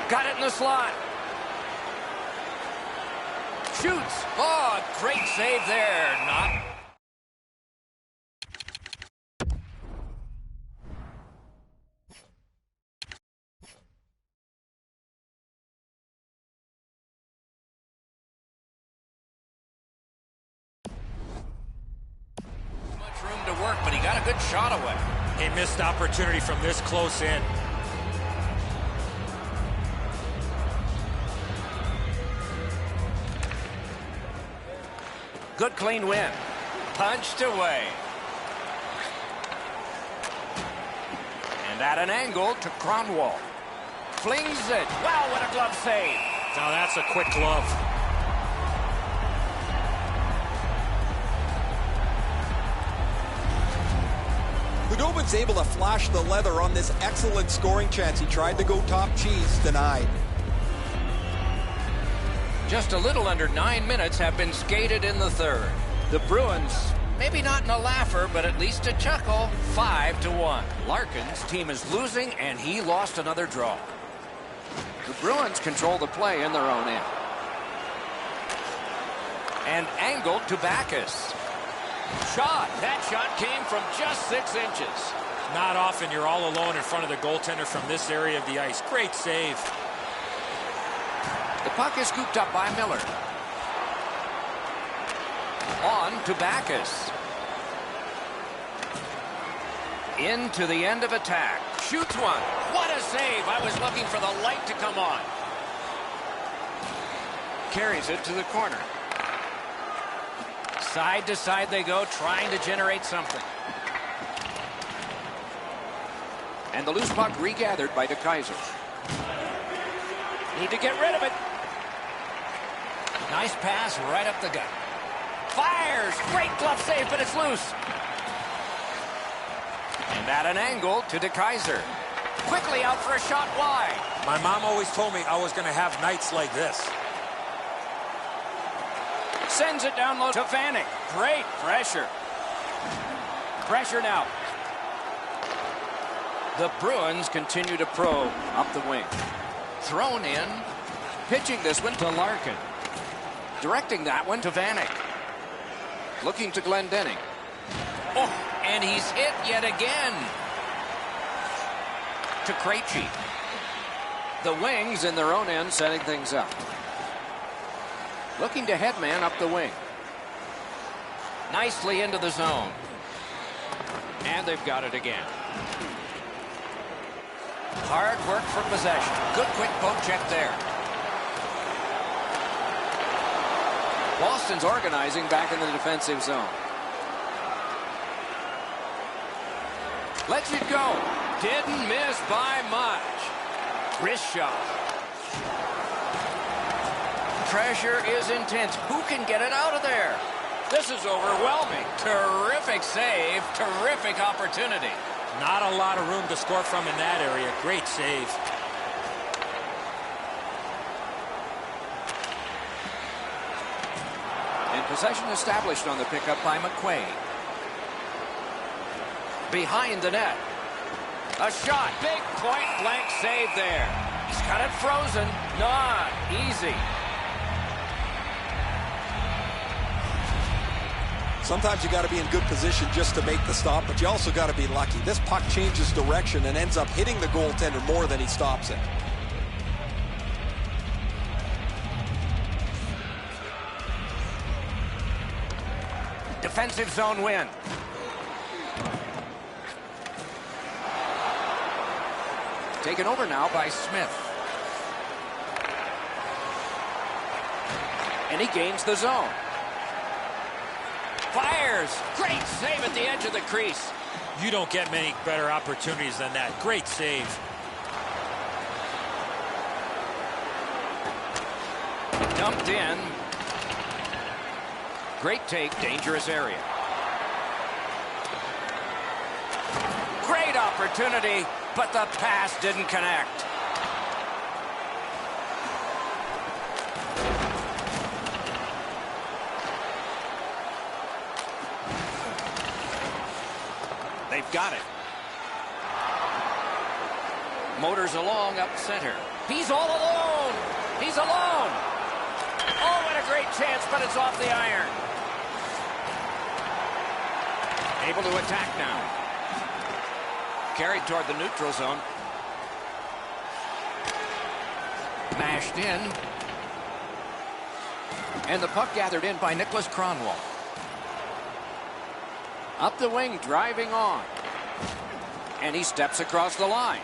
Got it in the slot. Shoots. Oh, great save there. Not. Much room to work, but he got a good shot away. A missed opportunity from this close in. Good clean win. Punched away. And at an angle to Kronwall. Flings it. Wow, what a glove save. Now that's a quick glove. Khudobin's able to flash the leather on this excellent scoring chance. He tried to go top cheese, denied. Just a little under 9 minutes have been skated in the third. The Bruins, maybe not in a laugher, but at least a chuckle, 5-1. Larkin's team is losing, and he lost another draw. The Bruins control the play in their own end. And angled to Backus. Shot. That shot came from just 6 inches. Not often you're all alone in front of the goaltender from this area of the ice. Great save. The puck is scooped up by Miller. On to Backus. Into the end of attack. Shoots one. What a save. I was looking for the light to come on. Carries it to the corner. Side to side they go, trying to generate something. And the loose puck regathered by DeKeyser. Need to get rid of it. Nice pass right up the gut. Fires. Great glove save, but it's loose. And at an angle to DeKeyser. Quickly out for a shot wide. My mom always told me I was going to have nights like this. Sends it down low to Vanek. Great pressure. Pressure now. The Bruins continue to probe up the wing. Thrown in. Pitching this one to Larkin. Directing that one to Vanek. Looking to Glendening. Oh, and he's hit yet again. To Krejci. The Wings in their own end setting things up. Looking to headman up the wing. Nicely into the zone. And they've got it again. Hard work for possession. Good quick poke check there. Boston's organizing back in the defensive zone. Lets it go. Didn't miss by much. Wrist shot. Pressure is intense. Who can get it out of there? This is overwhelming. Terrific save. Terrific opportunity. Not a lot of room to score from in that area. Great save. And possession established on the pickup by McQuaid. Behind the net. A shot. Big point-blank save there. He's got it frozen. Not easy. Sometimes you got to be in good position just to make the stop, but you also got to be lucky. This puck changes direction and ends up hitting the goaltender more than he stops it. Defensive zone win. Taken over now by Smith. And he gains the zone. Fires. Great save at the edge of the crease. You don't get many better opportunities than that. Great save. Dumped in. Great take. Dangerous area. Great opportunity, but the pass didn't connect. They've got it. Motors along up center. He's all alone. He's alone. Oh, what a great chance, but it's off the iron. Able to attack now. Carried toward the neutral zone. Mashed in. And the puck gathered in by Nicholas Kronwall. Up the wing, driving on. And he steps across the line.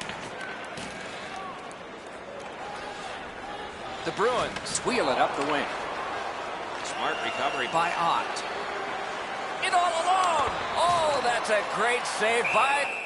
The Bruins wheel it up the wing. Smart recovery by Ott. In all alone. Oh, that's a great save by...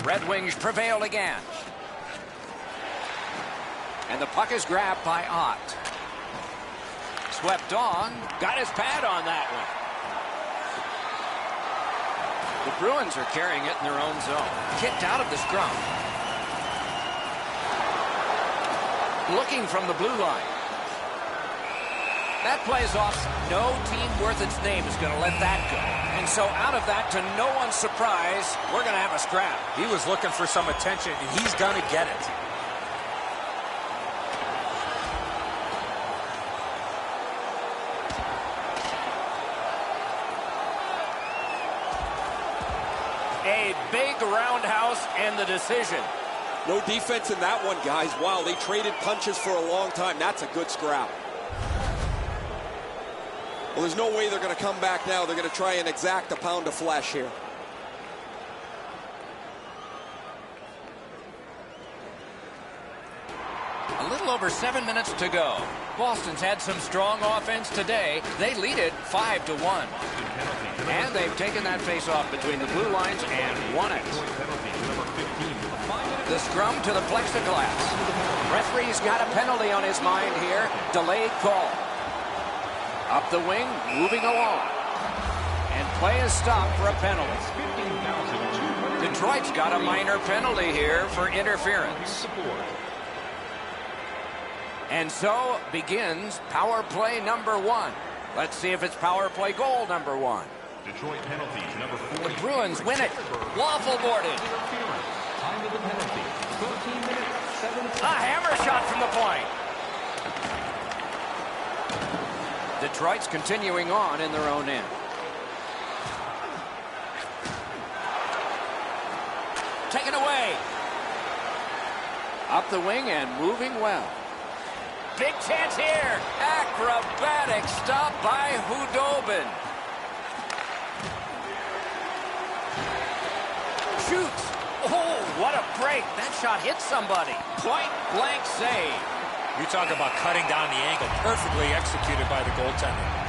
Red Wings prevail again. And the puck is grabbed by Ott. Swept on. Got his pad on that one. The Bruins are carrying it in their own zone. Kicked out of the scrum. Looking from the blue line. That plays off. No team worth its name is going to let that go. And so out of that, to no one's surprise, we're going to have a scrap. He was looking for some attention, and he's going to get it. A big roundhouse and the decision. No defense in that one, guys. Wow, they traded punches for a long time. That's a good scrap. Well, there's no way they're going to come back now. They're going to try and exact a pound of flesh here. A little over 7 minutes to go. Boston's had some strong offense today. They lead it 5-1. And they've taken that face-off between the blue lines and won it. The scrum to the plexiglass. Referee's got a penalty on his mind here. Delayed call. Up the wing, moving along. And play is stopped for a penalty. Detroit's got a minor penalty here for interference. And so begins power play number 1. Let's see if it's power play goal number 1. Detroit penalties number 40. The Bruins win it. Waffle boarded. Time of the penalty, 13 minutes, 7 seconds. A hammer shot from the point. Detroit's continuing on in their own end. Taken away. Up the wing and moving well. Big chance here. Acrobatic stop by Hudobin. Shoots. Oh, what a break. That shot hit somebody. Point blank save. You talk about cutting down the angle. Perfectly executed by the goaltender.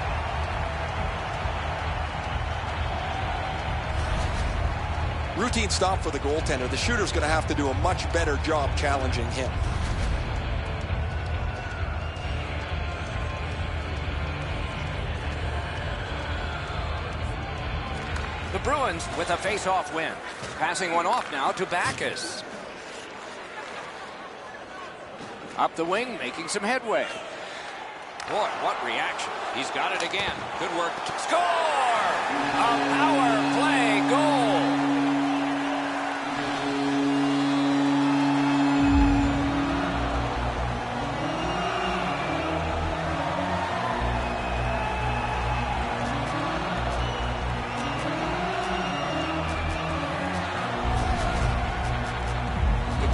Routine stop for the goaltender. The shooter's going to have to do a much better job challenging him. The Bruins with a face-off win. Passing one off now to Backes. Up the wing, making some headway. Boy, what reaction. He's got it again. Good work. Score! A power play goal.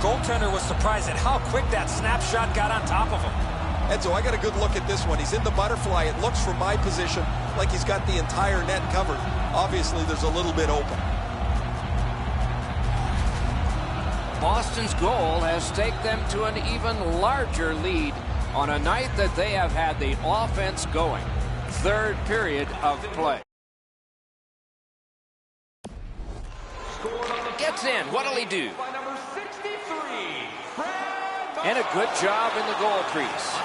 Goaltender was surprised at how quick that snapshot got on top of him. Enzo, I got a good look at this one. He's in the butterfly. It looks from my position like he's got the entire net covered. Obviously, there's a little bit open. Boston's goal has staked them to an even larger lead on a night that they have had the offense going. Third period of play. Gets in. What'll he do? And a good job in the goal crease.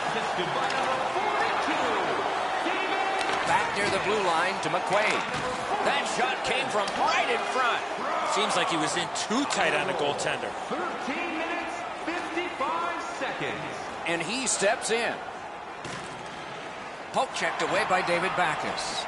Back near the blue line to McQuaid. That shot came from right in front. Seems like he was in too tight on the goaltender. 13 minutes, 55 seconds. And he steps in. Poke checked away by David Backes.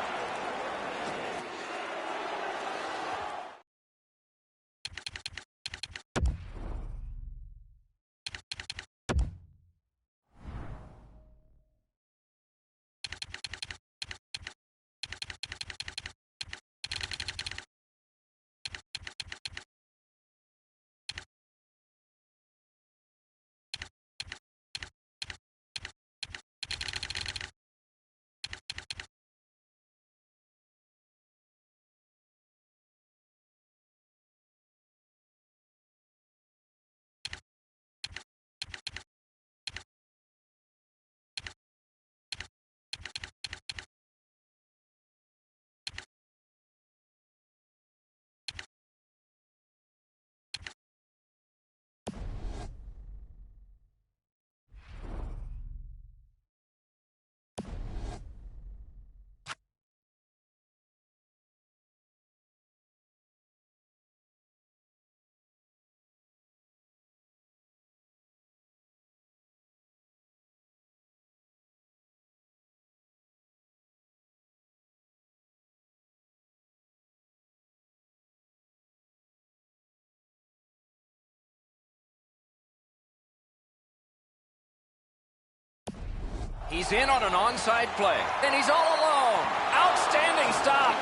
He's in on an onside play, and he's all alone. Outstanding stop.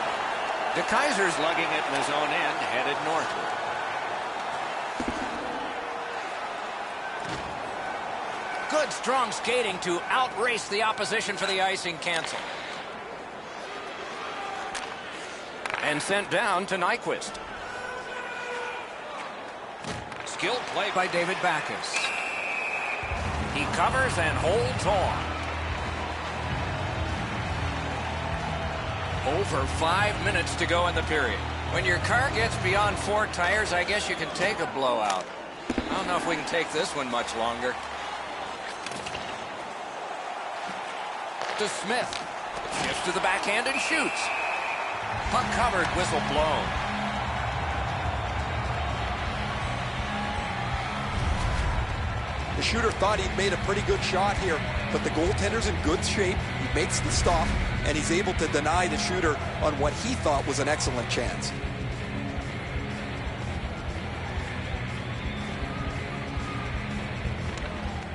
DeKeyser's lugging it in his own end, headed northward. Good, strong skating to outrace the opposition for the icing cancel. And sent down to Nyquist. Skilled play by David Backes. He covers and holds on. Over 5 minutes to go in the period. When your car gets beyond 4 tires, I guess you can take a blowout. I don't know if we can take this one much longer. To Smith. Shifts to the backhand and shoots. Puck covered, whistle blown. The shooter thought he'd made a pretty good shot here, but the goaltender's in good shape. He makes the stop, and he's able to deny the shooter on what he thought was an excellent chance.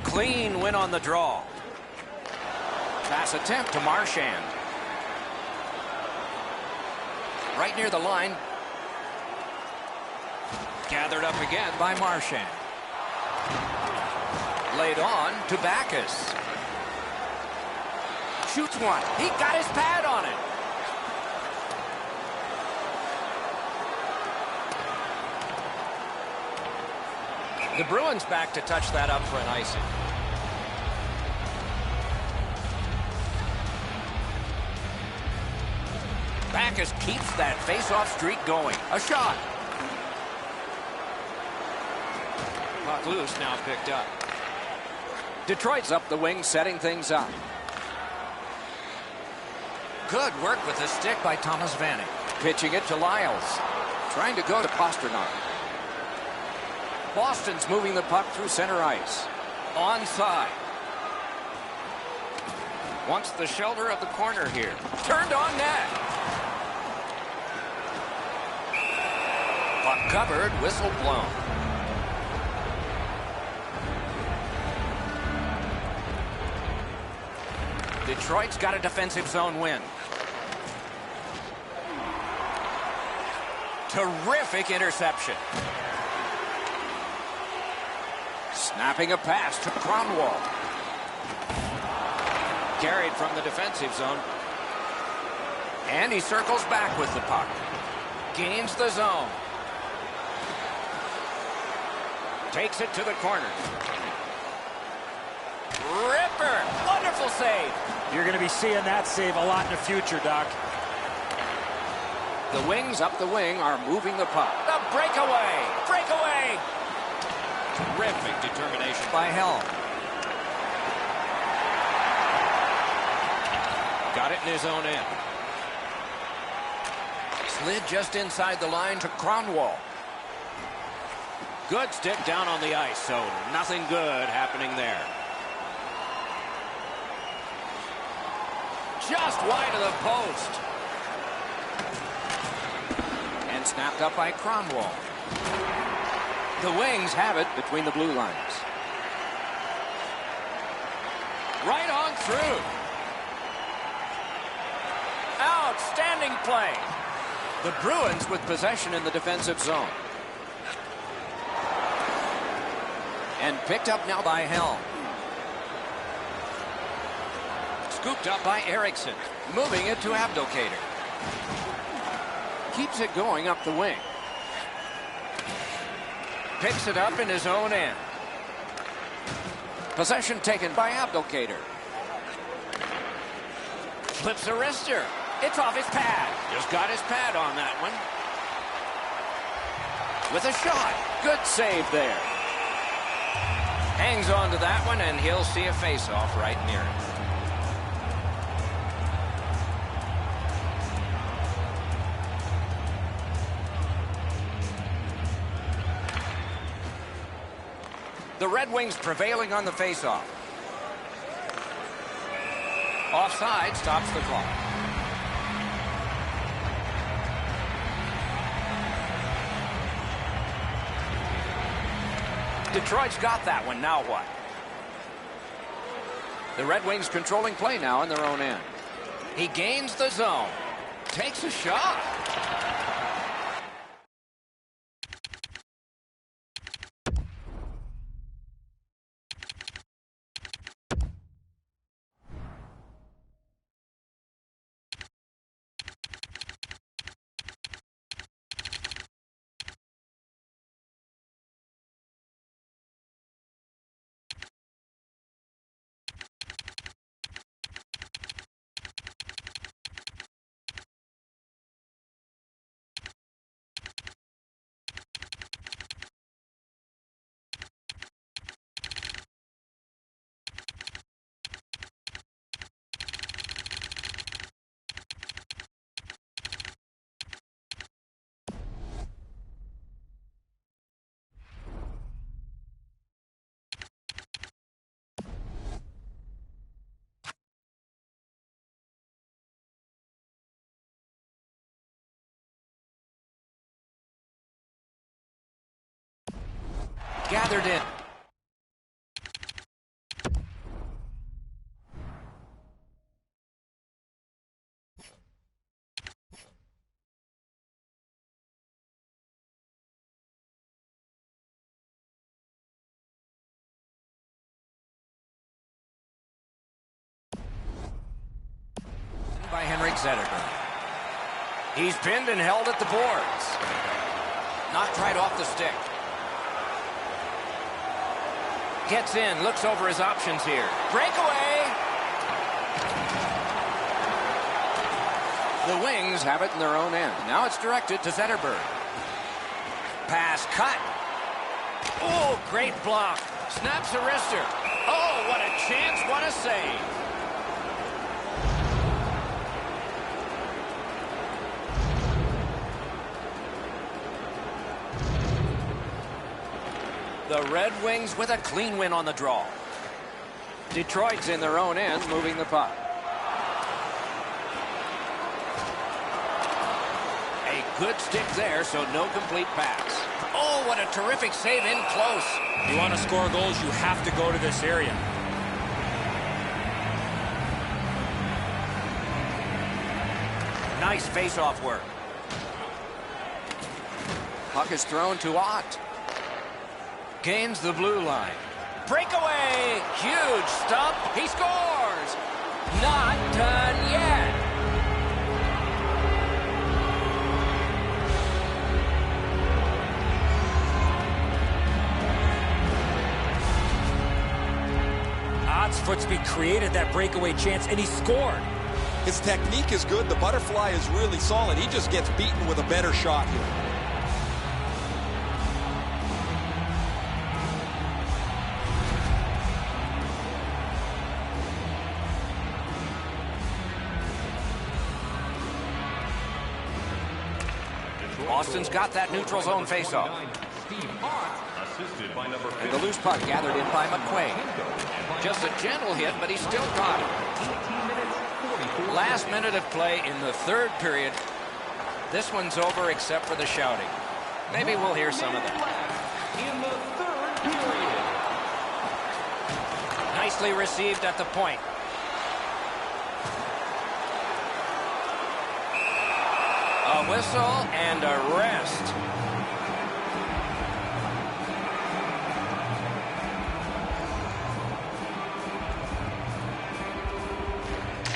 Clean win on the draw. Pass attempt to Marchand. Right near the line. Gathered up again by Marchand. Laid on to Backes. Shoots one. He got his pad on it. The Bruins back to touch that up for an icing. Backes keeps that face-off streak going. A shot. Puck loose, now picked up. Detroit's up the wing, setting things up. Good work with the stick by Thomas Vanek. Pitching it to Lyles. Trying to go to Pastrnak. Boston's moving the puck through center ice. Onside. Wants the shelter of the corner here. Turned on net. Puck covered, whistle blown. Detroit's got a defensive zone win. Terrific interception. Snapping a pass to Kronwall. Carried from the defensive zone. And he circles back with the puck. Gains the zone. Takes it to the corner. Ripper! Wonderful save. You're going to be seeing that save a lot in the future, Doc. The Wings up the wing are moving the puck. The breakaway! Breakaway! Terrific determination by Helm. Got it in his own end. Slid just inside the line to Kronwall. Good stick down on the ice, so nothing good happening there. Just wide of the post. And snapped up by Kronwall. The Wings have it between the blue lines. Right on through. Outstanding play. The Bruins with possession in the defensive zone. And picked up now by Helm. Scooped up by Eriksson. Moving it to Abdelkader. Keeps it going up the wing. Picks it up in his own end. Possession taken by Abdelkader. Flips a wrister. It's off his pad. Just got his pad on that one. With a shot. Good save there. Hangs on to that one, and he'll see a face-off right near it. The Red Wings prevailing on the face-off. Offside stops the clock. Detroit's got that one. Now what? The Red Wings controlling play now in their own end. He gains the zone. Takes a shot. Gathered in. Zetterberg. He's pinned and held at the boards. Knocked right off the stick. Gets in, looks over his options here. Breakaway! The Wings have it in their own end. Now it's directed to Zetterberg. Pass cut. Oh, great block. Snaps a wrister. Oh, what a chance, what a save. The Red Wings with a clean win on the draw. Detroit's in their own end, moving the puck. A good stick there, so no complete pass. Oh, what a terrific save in close. You want to score goals, you have to go to this area. Nice face-off work. Puck is thrown to Ott. Gains the blue line. Breakaway! Huge stump. He scores! Not done yet. Ott's Footsby created that breakaway chance, and he scored. His technique is good. The butterfly is really solid. He just gets beaten with a better shot here. Boston's got that neutral zone faceoff. And the loose puck gathered in by McQuaid. Just a gentle hit, but he still got it. Last minute of play in the third period. This one's over except for the shouting. Maybe we'll hear some of that. In the third period. Nicely received at the point. A whistle and a rest.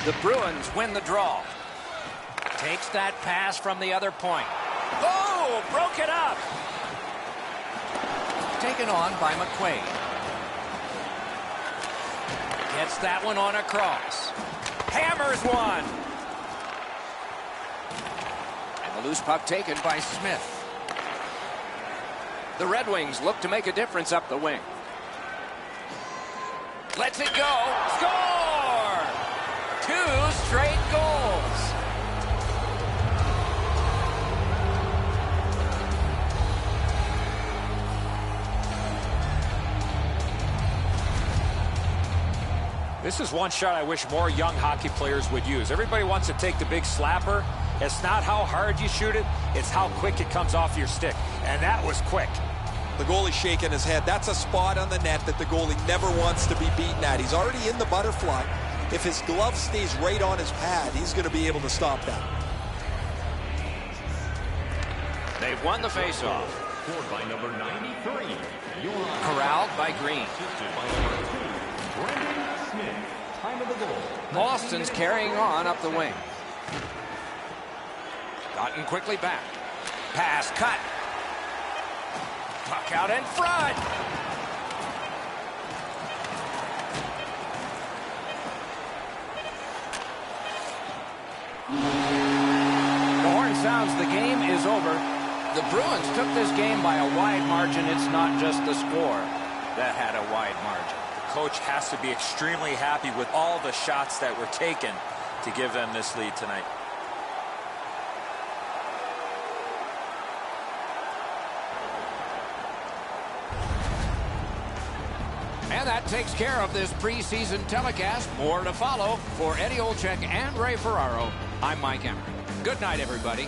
The Bruins win the draw. Takes that pass from the other point. Oh, broke it up. Taken on by McQuaid. Gets that one on across. Hammers one. The loose puck taken by Smith. The Red Wings look to make a difference up the wing. Lets it go. Score! 2 straight goals. This is one shot I wish more young hockey players would use. Everybody wants to take the big slapper. It's not how hard you shoot it, it's how quick it comes off your stick. And that was quick. The goalie's shaking his head. That's a spot on the net that the goalie never wants to be beaten at. He's already in the butterfly. If his glove stays right on his pad, he's going to be able to stop that. They've won the faceoff. Scored by number 93. Corralled by Green. Assisted by number 2, Brendan Smith. Time of the goal. Boston's carrying on up the wing. Gotten quickly back. Pass cut. Puck out in front. The horn sounds, the game is over. The Bruins took this game by a wide margin. It's not just the score that had a wide margin. The coach has to be extremely happy with all the shots that were taken to give them this lead tonight. And that takes care of this preseason telecast. More to follow. For Eddie Olczyk and Ray Ferraro, I'm Mike Emrick. Good night, everybody.